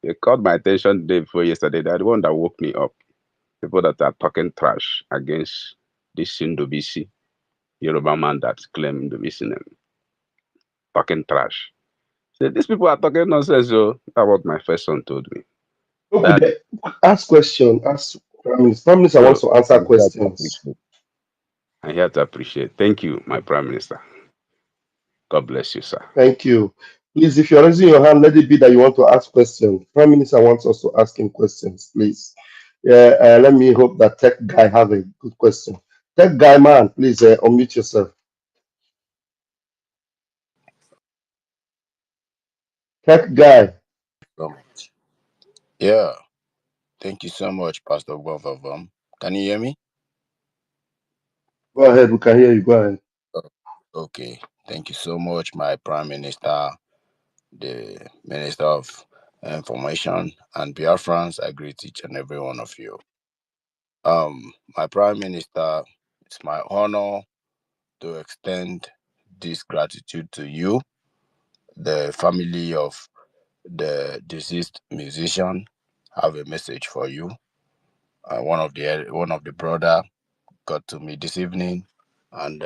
They caught my attention the day before yesterday. They're the one that woke me up. People that are talking trash against this Sindobisi Yoruba man that claimed Ndobisi name. Talking trash. So these people are talking nonsense. So that's what my first son told me. Okay, That ask question. Ask Prime Minister. Prime Minister wants so to answer I'm here to questions. appreciate. I'm here to appreciate. Thank you, my Prime Minister. God bless you, sir. Thank you. Please, if you're raising your hand, let it be that you want to ask questions. Prime Minister wants us to ask him questions, please. Yeah, let me hope that tech guy have a good question. Tech guy, man, please unmute yourself. Tech guy, So much. Yeah, thank you so much, Pastor both of them. Can you hear me? go ahead. We can hear you. Go ahead. Oh, okay. Thank you so much, my Prime Minister, the Minister of Information, and Biafrans. I greet each and every one of you. My Prime Minister, it's my honor to extend this gratitude to you, the family of the deceased musician. I have a message for you. One of the brother got to me this evening, and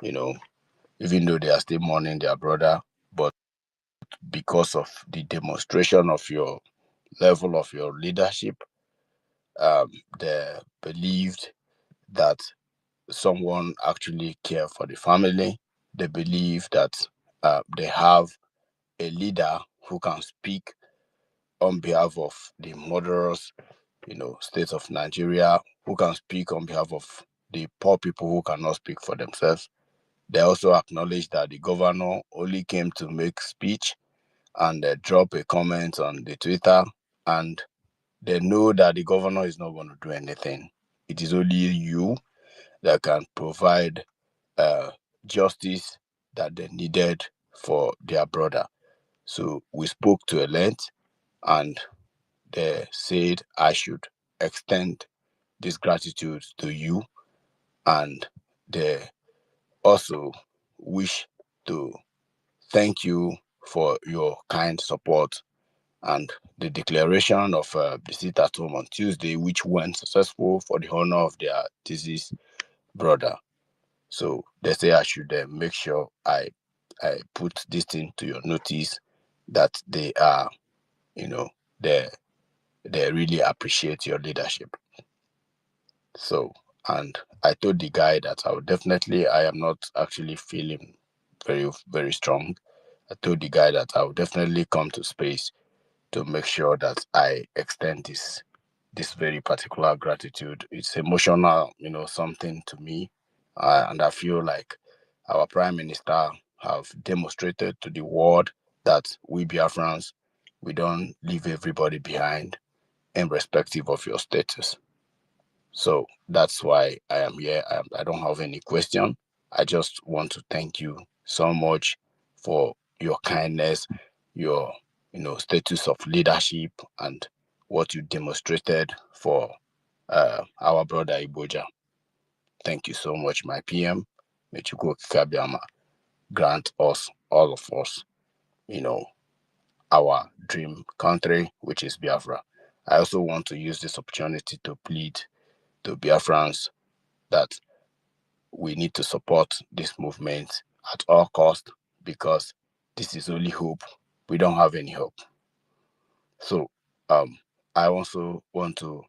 you know, even though they are still mourning their brother, but because of the demonstration of your level of your leadership, um, they believed that someone actually care for the family. They believe that they have a leader who can speak on behalf of the murderers, state of Nigeria, who can speak on behalf of the poor people who cannot speak for themselves. They also acknowledge that the governor only came to make speech and drop a comment on the Twitter, and they know that the governor is not going to do anything. It is only you that can provide uh, justice that they needed for their brother. So we spoke to a length, and they said I should extend this gratitude to you, and they also wish to thank you for your kind support and the declaration of visit at home on Tuesday, which went successful for the honor of their deceased brother. So they say I should make sure I put this thing to your notice that they are, you know, they they really appreciate your leadership. So, and I told the guy that I am not actually feeling very, very strong. I told the guy that I will definitely come to space to make sure that I extend this very particular gratitude. It's emotional, something to me, and I feel like our Prime Minister have demonstrated to the world that we Biafrans, we don't leave everybody behind, irrespective of your status. So that's why I am here. I don't have any question. I just want to thank you so much for your kindness, your status of leadership, and what you demonstrated for our brother Iboja. Thank you so much, my PM. May Chukwu Kabiama grant us, all of us, you know, our dream country, which is Biafra. I also want to use this opportunity to plead to Biafrans that we need to support this movement at all cost, because this is only hope. We don't have any hope. So I also want to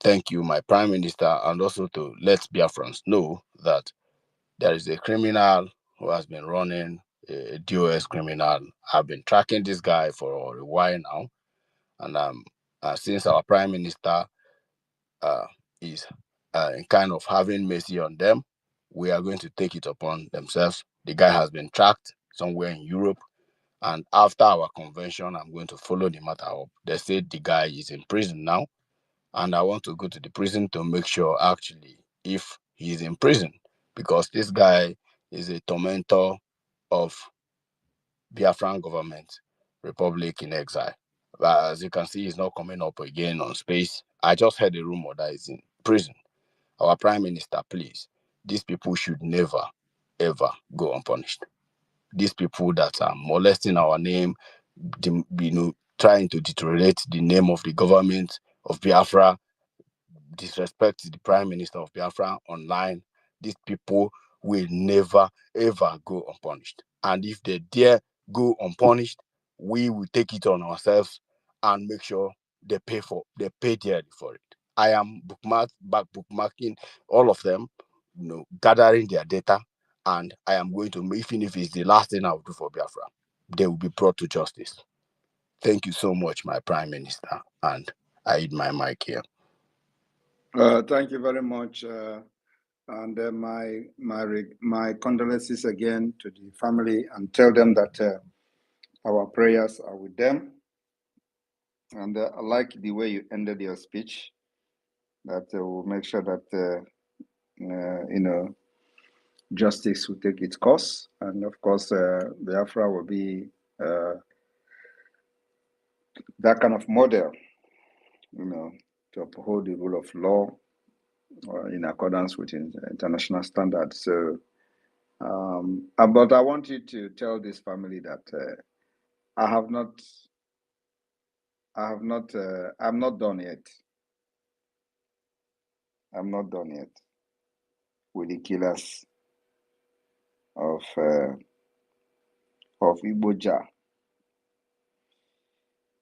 thank you, my Prime Minister, and also to let Biafrans know that there is a criminal who has been running, a DOS criminal. I've been tracking this guy for a while now, and since our Prime Minister uh, is kind of having mercy on them, we are going to take it upon themselves. The guy has been tracked somewhere in Europe, and after our convention, I'm going to follow the matter up. They said the guy is in prison now, and I want to go to the prison to make sure actually if he is in prison, because this guy is a tormentor of Biafran government, Republic in exile. But as you can see, he's not coming up again on space. I just heard a rumor that he's in prison. Our Prime Minister, please, these people should never, ever go unpunished. these people that are molesting our name, trying to deteriorate the name of the government of Biafra, disrespect the Prime Minister of Biafra online, these people will never ever go unpunished. And if they dare go unpunished, we will take it on ourselves and make sure they pay dearly for it. I am bookmarking all of them, gathering their data, and I am going to, even if it's the last thing I will do for Biafra, they will be brought to justice. Thank you so much, my Prime Minister, and I hit my mic here. Thank you very much, and my condolences again to the family, and tell them that our prayers are with them. And I like the way you ended your speech. That will make sure that justice will take its course, and of course, Biafra will be that kind of model, to uphold the rule of law in accordance with international standards. So, but I want you to tell this family that I'm not done yet. I'm not done yet with the killers of Igboja.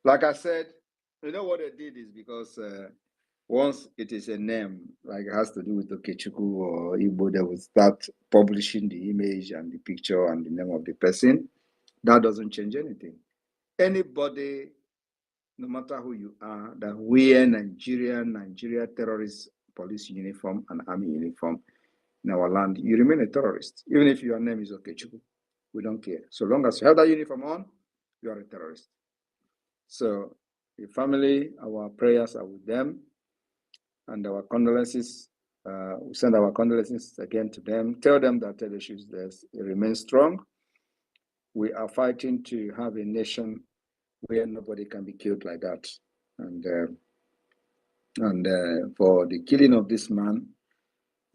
Like I said, you know what they did is because once it is a name, like it has to do with Okechukwu or Igbo, they will start publishing the image and the picture and the name of the person. That doesn't change anything. Anybody, no matter who you are, that wear Nigeria terrorist police uniform and army uniform in our land, you remain a terrorist. Even if your name is Okechukwu, we don't care. So long as you have that uniform on, you are a terrorist. So the family, our prayers are with them, and our condolences. We send our condolences again to them. Tell them that they should remain strong. We are fighting to have a nation where nobody can be killed like that. And for the killing of this man,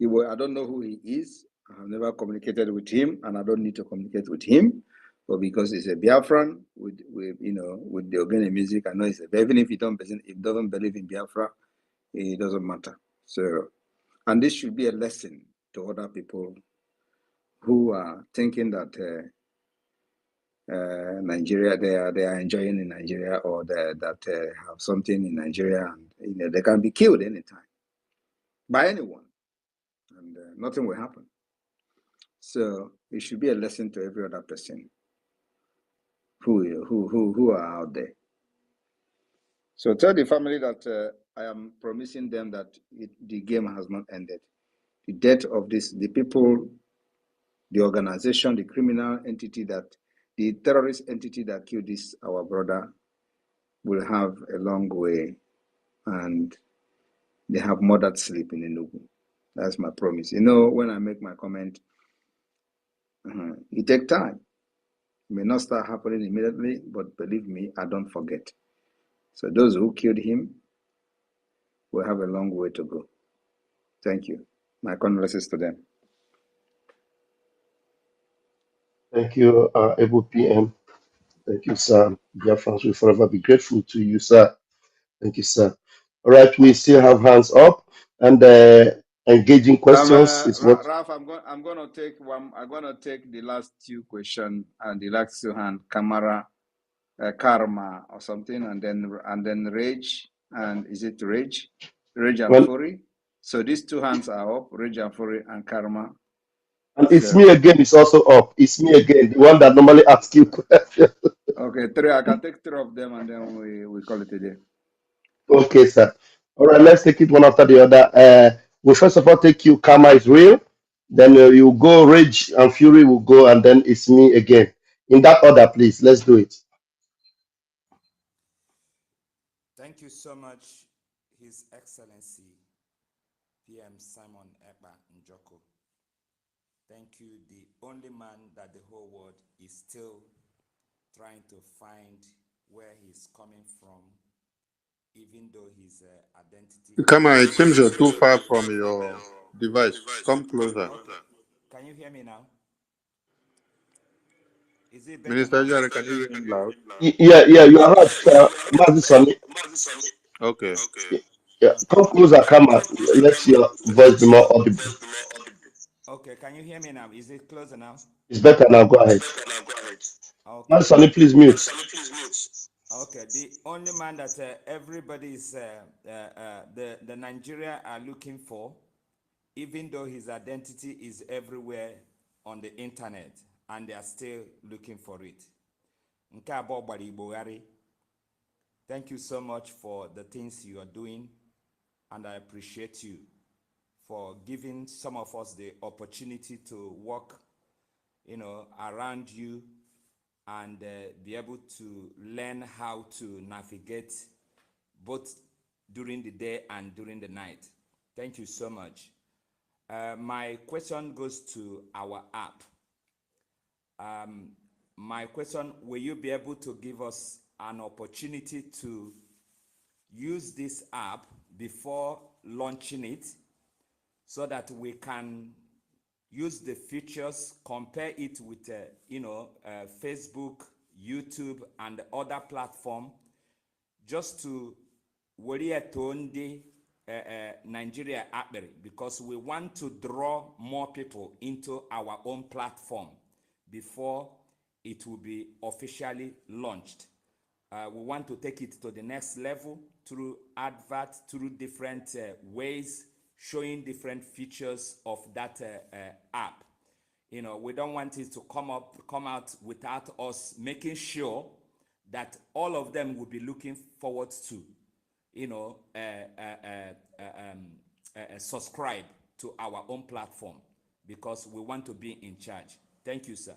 I don't know who he is. I have never communicated with him, and I don't need to communicate with him. But because he's a Biafran with the Ogene music, I know he's even if he doesn't believe in Biafra, it doesn't matter. So, and this should be a lesson to other people who are thinking that Nigeria, they are enjoying in Nigeria, or that have something in Nigeria, and they can be killed anytime by anyone, and nothing will happen. So it should be a lesson to every other person who are out there. So tell the family that I am promising them that the game has not ended. The death of the people, the organization, the criminal entity the terrorist entity that killed our brother, will have a long way, and they have murdered sleep in Enugu. That's my promise. When I make my comment, it takes time. It may not start happening immediately, but believe me, I don't forget. So those who killed him will have a long way to go. Thank you. My condolences to them. Thank you, Able PM. Thank you, sir. Biafrans will forever be grateful to you, sir. Thank you, sir. All right, we still have hands up, and engaging questions is what. Ralph, I'm going to take one. I'm going to take the last two questions and the last two hand karma or something, and then rage, and is it rage and fury? So these two hands are up: rage and fury and karma. And it's me again. It's also up. It's me again, the one that normally asks you questions. Okay, three. I can take three of them, and then we call it a day. Okay, sir. All right, let's take it one after the other. We first of all take you. Karma is real. Then you go rage and fury will go, and then it's me again. In that order, please. Let's do it. Thank you so much, His Excellency PM Simon Ekpa Njoko. Thank you, the only man that the whole world is still trying to find where he's coming from, even though his identity. Come on, it seems you're too far from your device. Come closer. Can you hear me now? Is it better Minister now? Jare, can you hear him loud? Yeah, you are right. Mazi Sani, Okay. yeah, Okay. come closer, come on. Let your voice be more audible. Okay, can you hear me now? Is it closer now? It's better now. Go ahead. Okay. Mazi Sani, please mute. Okay, the only man that everybody is the Nigeria are looking for, even though his identity is everywhere on the internet, and they are still looking for it. Nke abụọ gbara Igbogharị. Thank you so much for the things you are doing, and I appreciate you for giving some of us the opportunity to walk, around you and be able to learn how to navigate both during the day and during the night. Thank you so much. My question goes to our app. My question, will you be able to give us an opportunity to use this app before launching it so that we can use the features, compare it with, Facebook, YouTube, and other platform, just to worry ndị Nigeria akpịrị, because we want to draw more people into our own platform before it will be officially launched. We want to take it to the next level through adverts, through different ways, showing different features of that app. We don't want it to come out without us making sure that all of them will be looking forward to, subscribe to our own platform, because we want to be in charge. Thank you, sir.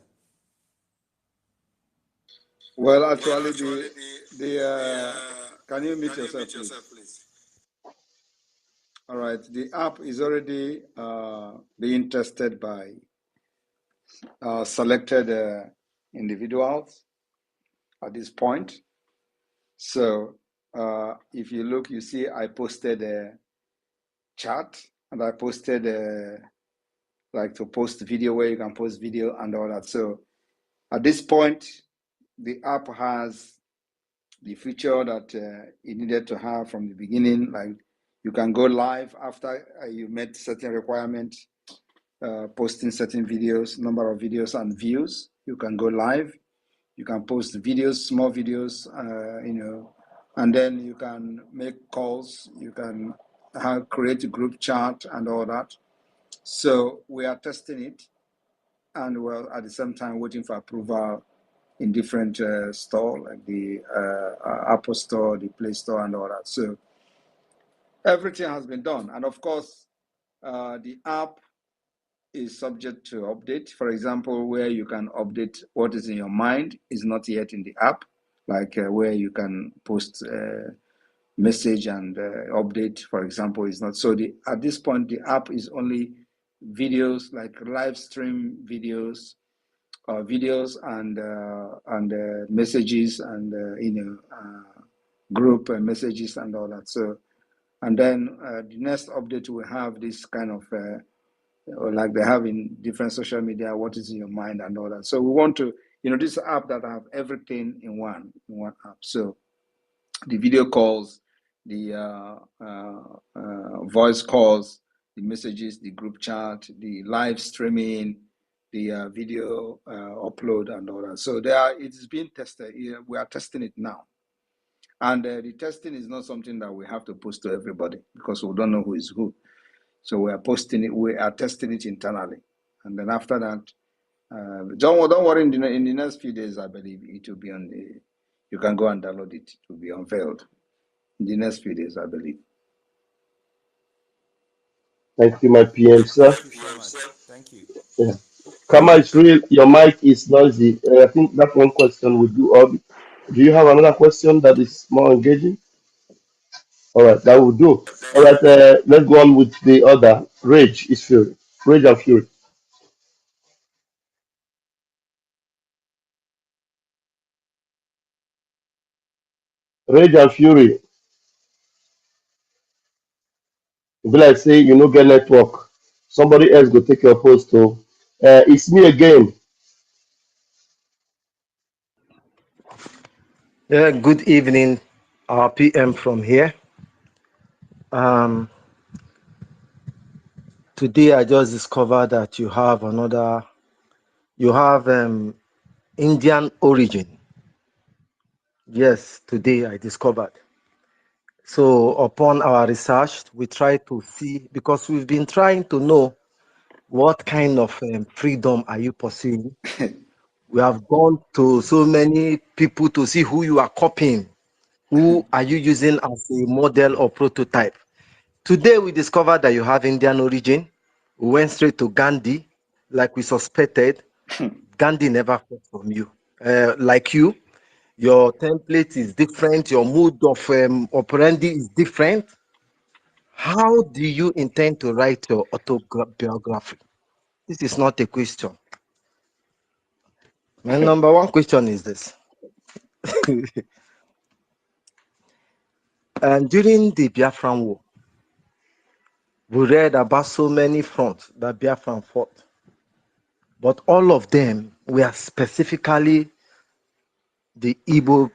Well, actually, can you mute yourself, please? All right, the app is already being tested by selected individuals at this point. So if you look, you see I posted a chat, and I posted like to post video where you can post video and all that. So at this point, the app has the feature that it needed to have from the beginning. Like you can go live after you met certain requirements, posting certain videos, number of videos and views. You can go live. You can post videos, small videos, and then you can make calls. You can create a group chat and all that. So we are testing it, and we're at the same time waiting for approval in different store, like the Apple Store, the Play Store, and all that. So everything has been done, and of course, the app is subject to update. For example, where you can update what is in your mind is not yet in the app, like where you can post message and update, for example, is not. So at this point, the app is only videos, like live stream videos, and messages and group messages and all that. So, and then the next update will have this kind of or like they have in different social media, what is in your mind and all that. So we want to, this app that have everything in one app. So the video calls, the voice calls, the messages, the group chat, the live streaming, the video upload and all that. So it is being tested. We are testing it now. And the testing is not something that we have to post to everybody, because we don't know who is who. So we are posting it. We are testing it internally, and then after that, don't worry. In the next few days, I believe it will be on the. You can go and download it. It will be unveiled in the next few days, I believe. Thank you, my PM, sir. Thank you so much. Thank you. Yeah. Kama, it's real. Your mic is noisy. I think that one question will do. Do you have another question that is more engaging? All right, that will do. All right, let's go on with the other. Rage is fury. Rage and fury. Rage and fury. If like say you no get network, somebody else go take your post. It's me again. Yeah, good evening, PM from here. Um, Today I just discovered that you have Indian origin. Yes, today I discovered. So upon our research, we try to see, because we've been trying to know what kind of freedom are you pursuing. We have gone to so many people to see who you are copying, who are you using as a model or prototype. Today we discovered that you have Indian origin. We went straight to Gandhi, like we suspected. Gandhi never fought from you. Like you, your template is different. Your mood of operandi is different. How do you intend to write your autobiography? This is not a question. My number one question is this. And during the Biafran War, we read about so many fronts that Biafran fought, but all of them were specifically the Igbo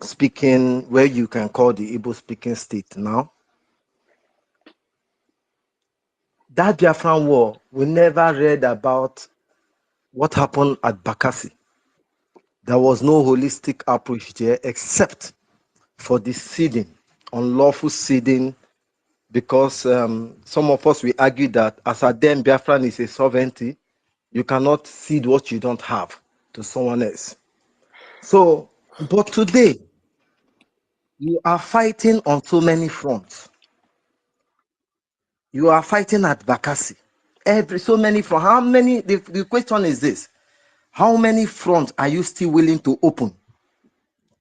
speaking, where you can call the Igbo speaking state now. That Biafran war, we never read about what happened at Bakassi. There was no holistic approach there except for the seeding, unlawful seeding, because some of us, we argue that as a then Biafran is a sovereignty, you cannot cede what you don't have to someone else. So, but today, you are fighting on so many fronts. You are fighting at Bakassi. So many fronts. How many? The question is this: how many fronts are you still willing to open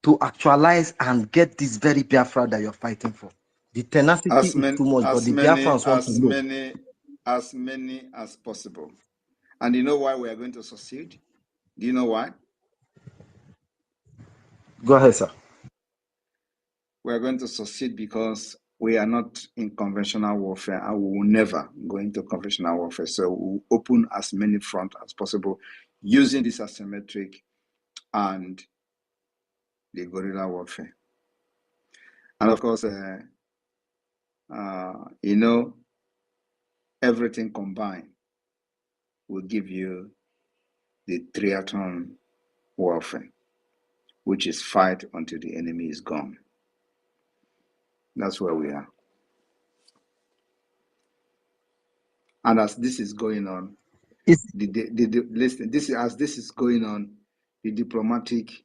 to actualize and get this very Biafra that you're fighting for? The tenacity is too much, but the Biafrans want to know. As many as possible. And you know why we are going to succeed? Do you know why? Go ahead, sir. We are going to succeed because we are not in conventional warfare, and we will never go into conventional warfare. So we'll open as many fronts as possible using this asymmetric and the guerrilla warfare. And of course, everything combined will give you the triathlon warfare, which is fight until the enemy is gone. That's where we are. And as this is going on, this is going on, the diplomatic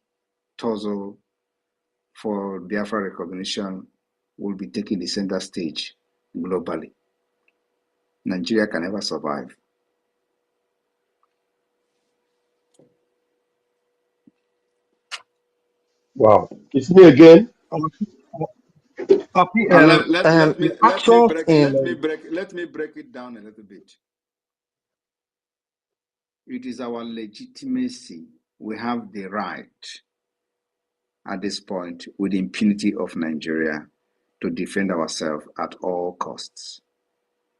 tussle for Biafra recognition will be taking the center stage globally. Nigeria can never survive. Wow. It's me again. And let me break it down a little bit. It is our legitimacy. We have the right at this point, with the impunity of Nigeria, to defend ourselves at all costs,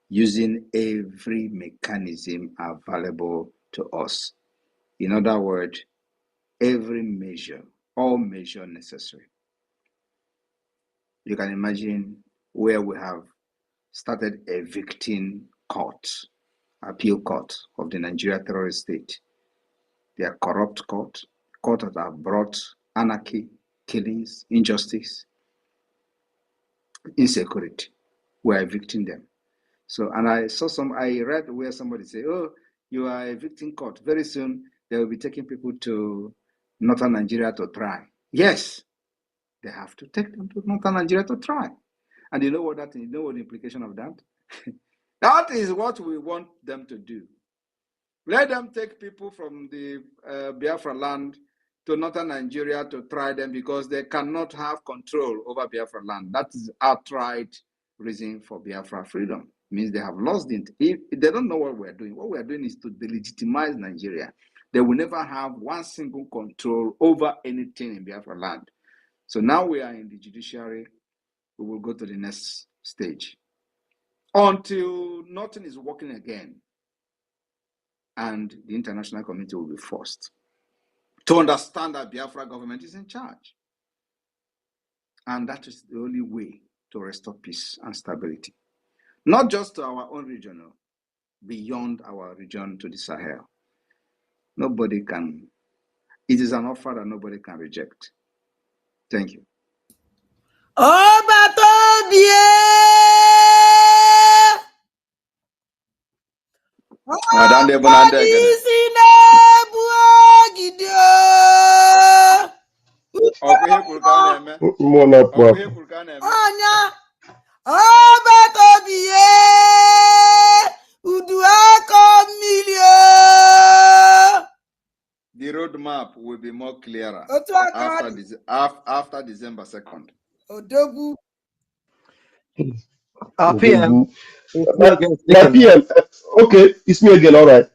using every mechanism available to us. In other words, every measure, all measure necessary. You can imagine where we have started evicting courts, appeal court of the Nigeria terrorist state. They are corrupt courts that have brought anarchy, killings, injustice, insecurity. We are evicting them. So, and I read where somebody said, oh, you are evicting court. Very soon, they will be taking people to northern Nigeria to try. Yes, they have to take them to northern Nigeria to try. And you know what that is? You know what the implication of that? That is what we want them to do. Let them take people from the Biafra land to northern Nigeria to try them, because they cannot have control over Biafra land. That is outright reason for Biafra freedom. It means they have lost it. If they don't know what we're doing, what we're doing is to delegitimize Nigeria. They will never have one single control over anything in Biafra land. So now we are in the judiciary. We will go to the next stage until nothing is working again, and the international community will be forced to understand that Biafra government is in charge. And that is the only way to restore peace and stability. Not just to our own region, beyond our region to the Sahel. Nobody can, it is an offer that nobody can reject. Thank you. The roadmap will be more clearer after December 2nd. PM, it's me again Now, speaking. PM, okay, it's me again. All right.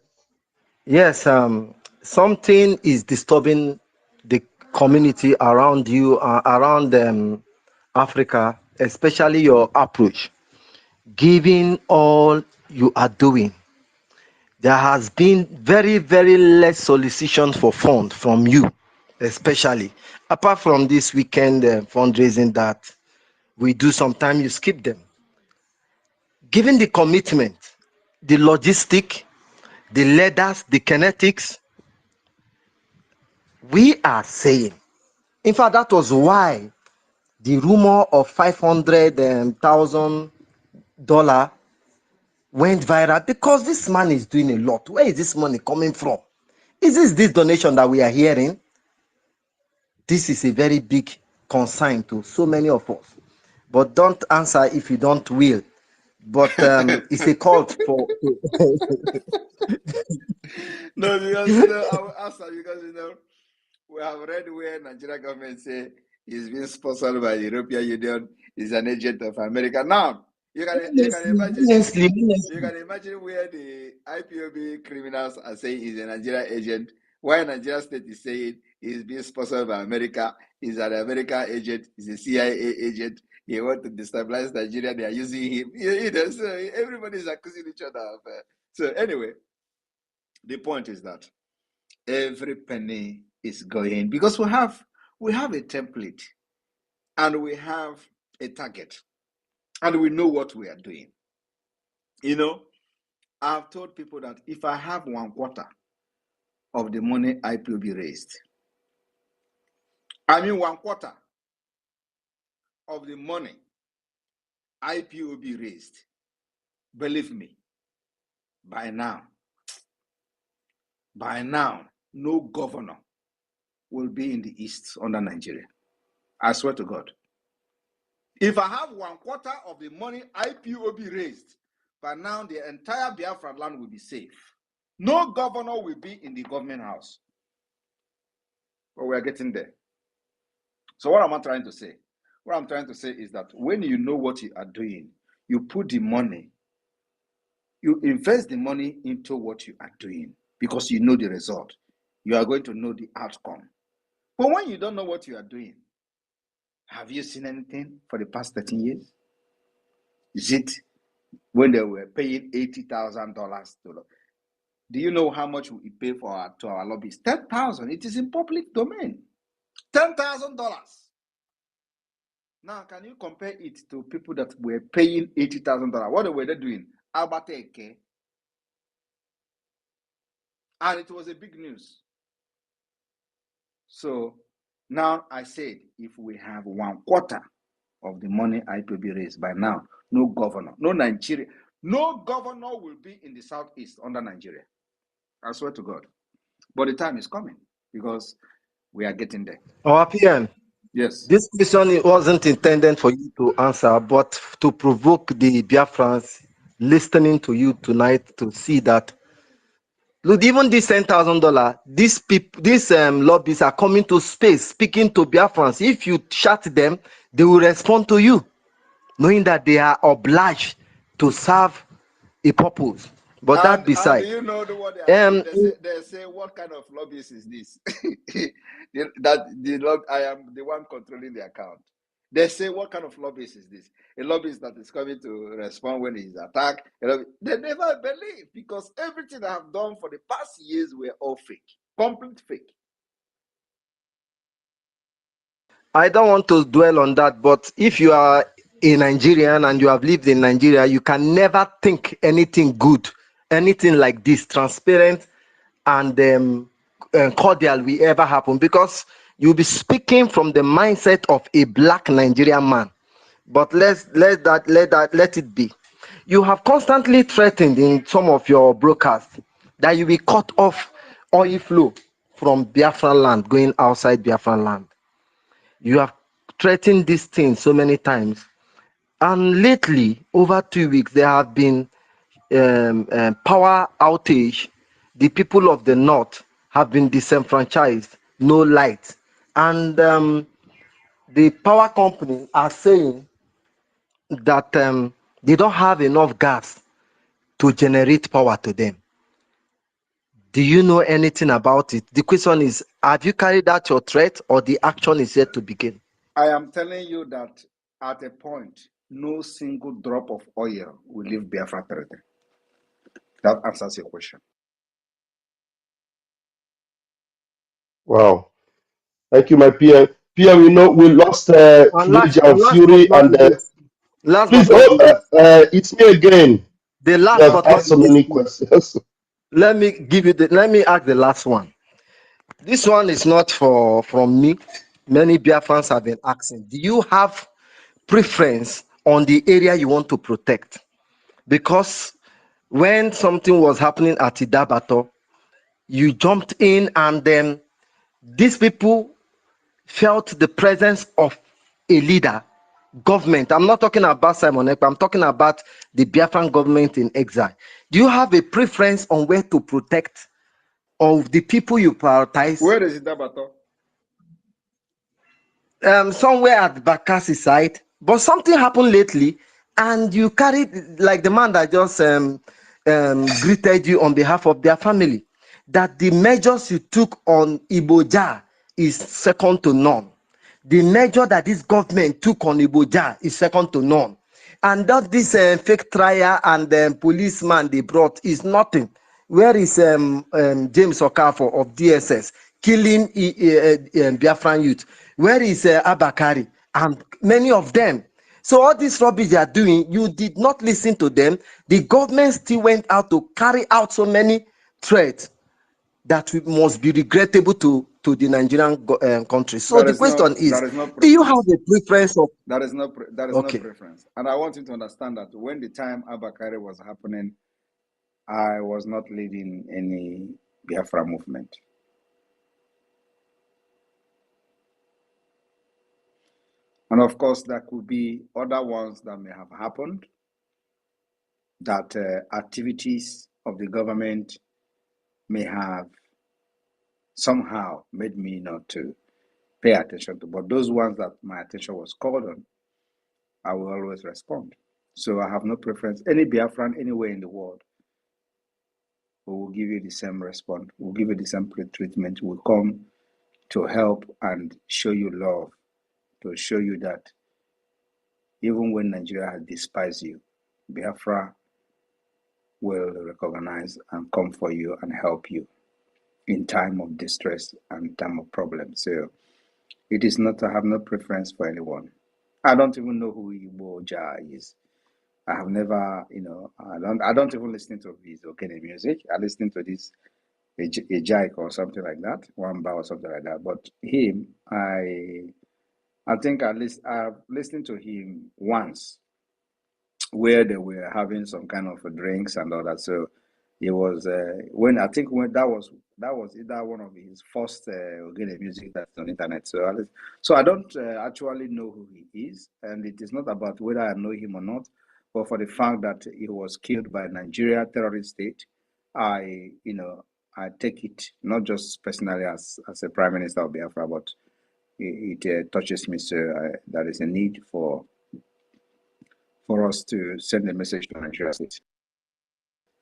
Yes, something is disturbing the community around you, around Africa, especially your approach. Given all you are doing, there has been very, very less solicitation for funds from you, especially. Apart from this weekend fundraising that we do, sometimes you skip them. Given the commitment, the logistic, the leaders, the kinetics, we are saying, in fact, that was why the rumor of $500,000 went viral, because this man is doing a lot. Where is this money coming from? Is this donation that we are hearing? This is a very big concern to so many of us. But don't answer if you don't will. But it's a call for. No, because I will answer because we have read where Nigeria government say he's being sponsored by the European Union, is an agent of America. Now you can imagine where the IPOB criminals are saying he's a Nigeria agent, while Nigeria state is saying he's being sponsored by America, he's an American agent, he's a CIA agent. He want to destabilize Nigeria. They are using him. So everybody is accusing each other of. So anyway, the point is that every penny is going because we have a template and we have a target and we know what we are doing. I've told people that if I have 1/4 of the money IPOB raised, I mean 1/4 of the money IPOB raised, believe me, by now, no governor will be in the East under Nigeria. I swear to God. If I have 1/4 of the money IPOB raised, by now the entire Biafra land will be safe. No governor will be in the government house. But we are getting there. So what am I trying to say? What I'm trying to say is that when you know what you are doing, you put the money, you invest the money into what you are doing because you know the result. You are going to know the outcome. But when you don't know what you are doing, have you seen anything for the past 13 years? Is it when they were paying $80,000 to? Do you know how much we pay to our lobbyists? $10,000. It is in public domain. $10,000. Now, can you compare it to people that were paying $80,000? What were they doing? Abateke. And it was a big news. So now I said, if we have 1/4 of the money IPB raised by now, no governor, no Nigeria, no governor will be in the Southeast under Nigeria. I swear to God. But the time is coming because we are getting there. PM. Yes. This question wasn't intended for you to answer, but to provoke the Biafrans listening to you tonight to see that, look, even this $10,000, these people, these lobbies are coming to space, speaking to Biafrans. If you shut them, they will respond to you, knowing that they are obliged to serve a purpose. But that beside, and you know what they are saying? They say, what kind of lobbyist is this? I am the one controlling the account. They say, what kind of lobbyist is this? A lobbyist that is coming to respond when he's attacked. They never believe because everything I have done for the past years were all fake, complete fake. I don't want to dwell on that, but if you are a Nigerian and you have lived in Nigeria, you can never think anything good, anything like this, transparent and cordial will ever happen, because you'll be speaking from the mindset of a black Nigerian man. But let it be. You have constantly threatened in some of your broadcasts that you will cut off oil flow from Biafra land going outside Biafra land. You have threatened this thing so many times, and lately, over 2 weeks, there have been power outage. The people of the north have been disenfranchised, no light, and the power company are saying that they don't have enough gas to generate power to them. Do you know anything about it? The question is, have you carried out your threat, or the action is yet to begin? I am telling you that at a point, no single drop of oil will leave Biafra territory. That answers your question. Wow. Thank you, my PM. PM, you know, we lost And Rage last, and and last but Fury, not and the least, last please, but not the least, it's me again. the You last have but not asked the so least, many questions. let me ask the last one. This one is not from me. Many Biafrans have been asking, do you have preference on the area you want to protect? Because when something was happening at Idabato, you jumped in, and then these people felt the presence of a leader, government. I'm not talking about Simon Ekpa, I'm talking about the Biafran government in exile. Do you have a preference on where to protect, of the people you prioritize? Where is Idabato? Somewhere at Bakassi side, but something happened lately, and you carried, like the man that just greeted you on behalf of their family, that the measures you took on Iboja is second to none. The measure that this government took on Iboja is second to none. And that this fake trial and policeman they brought is nothing. Where is James Okafor of DSS killing Biafran youth? Where is Abakari and many of them? So all this rubbish they are doing, you did not listen to them. The government still went out to carry out so many threats that must be regrettable to the Nigerian country. So the question is, do you have a preference of? That is no Okay. preference. And I want you to understand that when the time Abakari was happening, I was not leading any Biafra movement. And of course, there could be other ones that may have happened, that activities of the government may have somehow made me not to pay attention to. But those ones that my attention was called on, I will always respond. So I have no preference. Any Biafran anywhere in the world, we will give you the same response. We'll give you the same treatment. We'll come to help and show you love, to show you that even when Nigeria has despised you, Biafra will recognize and come for you and help you in time of distress and time of problem. So it is not, I have no preference for anyone. I don't even know who Igbo Ja is. I have never, I don't even listen to his Okene music. I listen to this a Jaik or something like that, Wamba or something like that. But him, I think I've listened to him once, where they were having some kind of drinks and all that. So it was when that was either one of his first Ogene music that's on internet. So I don't actually know who he is, and it is not about whether I know him or not, but for the fact that he was killed by Nigeria terrorist state, I take it not just personally as a prime minister of Biafra, but it touches me. So there is a need for us to send a message to Nigeria state.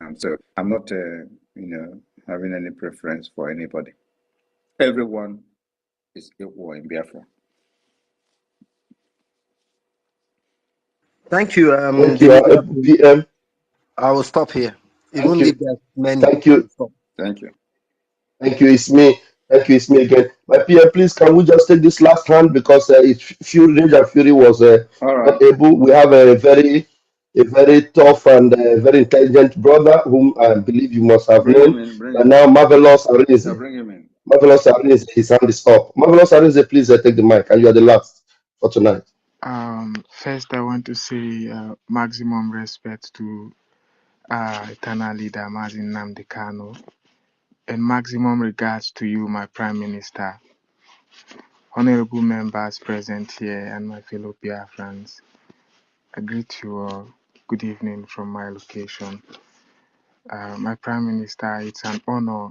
And so I'm not, having any preference for anybody. Everyone is equal in Biafra. Thank you, Thank you, PM. I will stop here. Thank Even you. if there's many. Thank you. Thank you. Thank you. It's me. Thank you. It's me again. My PM, please, can we just take this last hand because Rage and Fury was All right. not able. We have a very tough and very intelligent brother whom I believe you must have Bring him known. in. Bring But him now, in. Marvelous Yeah, Arinze. bring him in. Marvelous Arinze, his hand is up. Marvelous Arinze, please take the mic, and you are the last for tonight. First, I want to say maximum respect to eternal leader Mazin Nnamdi Kanu, and maximum regards to you, my Prime Minister, honorable members present here, and my fellow Biafrans. I greet you all. Good evening from my location. My Prime Minister, it's an honor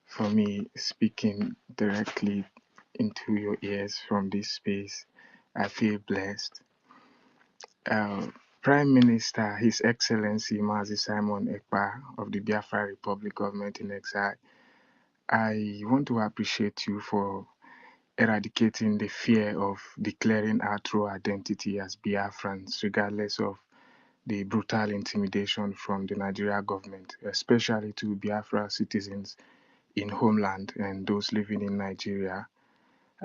for me speaking directly into your ears from this space. I feel blessed. Prime Minister, His Excellency Mazi Simon Ekpa of the Biafra Republic Government in Exile, I want to appreciate you for eradicating the fear of declaring our true identity as Biafrans, regardless of the brutal intimidation from the Nigeria government, especially to Biafra citizens in homeland and those living in Nigeria.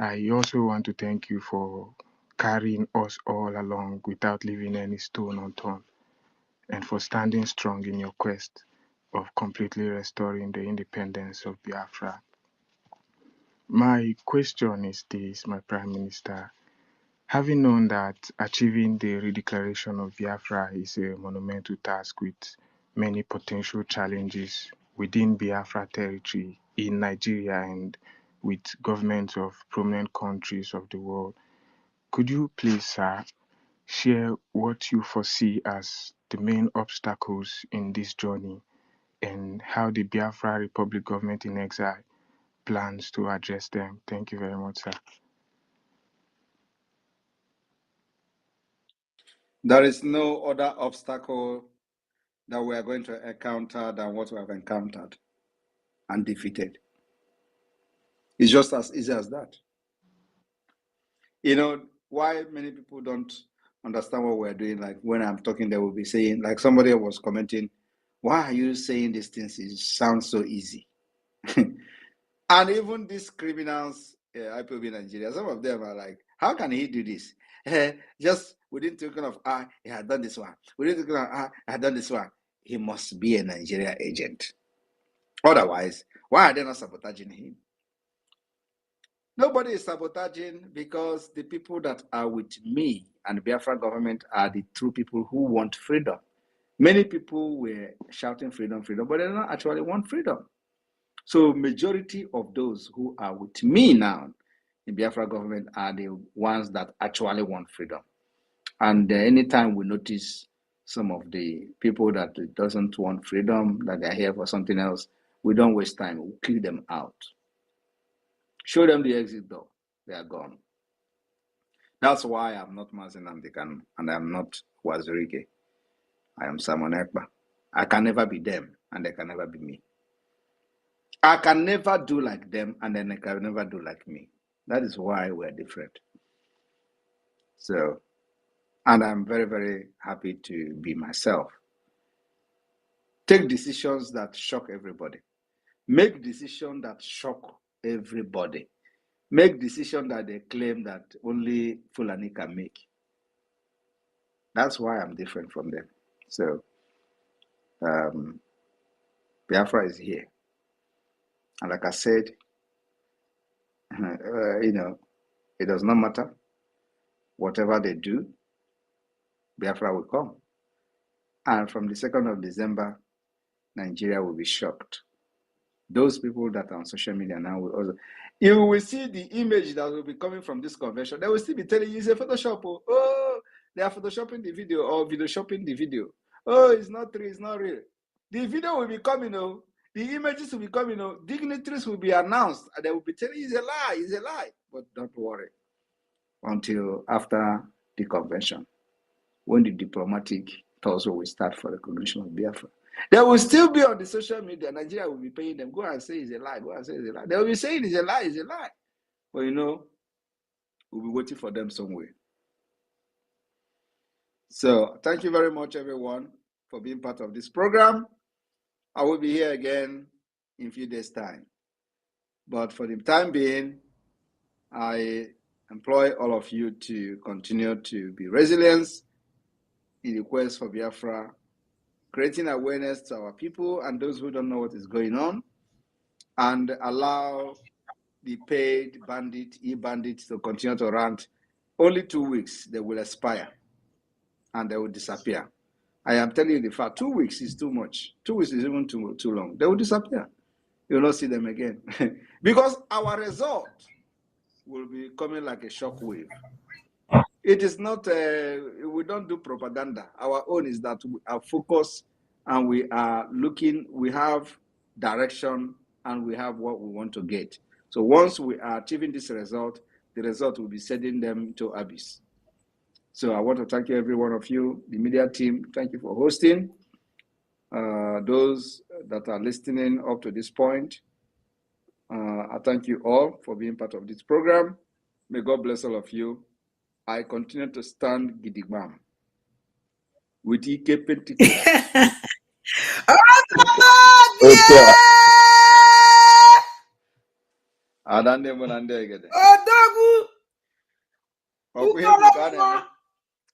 I also want to thank you for carrying us all along without leaving any stone unturned, and for standing strong in your quest of completely restoring the independence of Biafra. My question is this, my Prime Minister. Having known that achieving the redeclaration of Biafra is a monumental task with many potential challenges within Biafra territory in Nigeria and with governments of prominent countries of the world, could you please, sir, share what you foresee as the main obstacles in this journey and how the Biafra Republic government in exile plans to address them? Thank you very much, sir. There is no other obstacle that we are going to encounter than what we have encountered and defeated. It's just as easy as that. You know, why many people don't understand what we're doing, like when I'm talking, they will be saying, like somebody was commenting, why are you saying these things? It sounds so easy. And even these criminals, IPOB Nigeria, some of them are like, how can he do this? Just within thinking of, he had done this one. Within thinking of, I had done this one. He must be a Nigeria agent. Otherwise, why are they not sabotaging him? Nobody is sabotaging because the people that are with me and the Biafra government are the true people who want freedom. Many people were shouting freedom, freedom, but they don't actually want freedom. So majority of those who are with me now in Biafra government are the ones that actually want freedom. And anytime we notice some of the people that doesn't want freedom, that they're here for something else, we don't waste time. We kill them out. Show them the exit door. They are gone. That's why I'm not Mazi Nnamdi Kanu and I'm not Wazirike. I am Simon Ekpa. I can never be them and they can never be me. I can never do like them and then they can never do like me. That is why we're different. So, and I'm very, very happy to be myself. Take decisions that shock everybody. Make decisions that shock everybody. Make decisions that they claim that only Fulani can make. That's why I'm different from them. So, Biafra is here. And like I said, it does not matter. Whatever they do, Biafra will come. And from the 2nd of December, Nigeria will be shocked. Those people that are on social media now will also, you will see the image that will be coming from this convention. They will still be telling you it's a Photoshop. Oh, they are Photoshopping the video or video shopping the video. Oh, it's not true, it's not real. The video will be coming, the images will be coming, dignitaries will be announced, and they will be telling you it's a lie, it's a lie. But don't worry until after the convention, when the diplomatic talks will start for the recognition of Biafra. They will still be on the social media. Nigeria will be paying them. Go and say it's a lie. Go and say it's a lie. They will be saying it's a lie, it's a lie. But we'll be waiting for them somewhere. So thank you very much, everyone, for being part of this program. I will be here again in a few days' time. But for the time being, I employ all of you to continue to be resilient in the quest for Biafra, creating awareness to our people and those who don't know what is going on, and allow the paid bandit, e-bandits to continue to rant. Only 2 weeks, they will expire and they will disappear. I am telling you the fact, 2 weeks is too much. 2 weeks is even too long. They will disappear. You will not see them again. Because our result will be coming like a shock wave. It is not, we don't do propaganda. Our own is that we are focused and we are looking, we have direction and we have what we want to get. So once we are achieving this result, the result will be sending them to abyss. So I want to thank you, every one of you, the media team. Thank you for hosting. Those that are listening up to this point, I thank you all for being part of this program. May God bless all of you. I continue to stand gidigbam with Ike Pentecost. Adande mo nande egede. Odogu.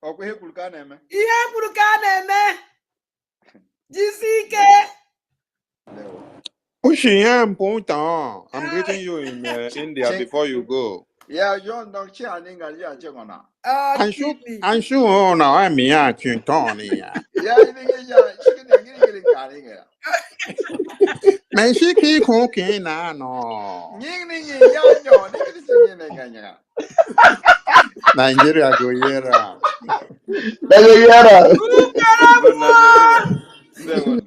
Okwe kulkana eme. Ihe kulkana eme. Jisike. Lewo. I'm greeting you in India before you go. Yeah, John don't share ninga ya chengona. I'm sure now I'm here to Tony. Yeah, you think chicken getting carrying it. Man, she keep cooking no. Nigeria go here. Nigeria. Good Nigeria.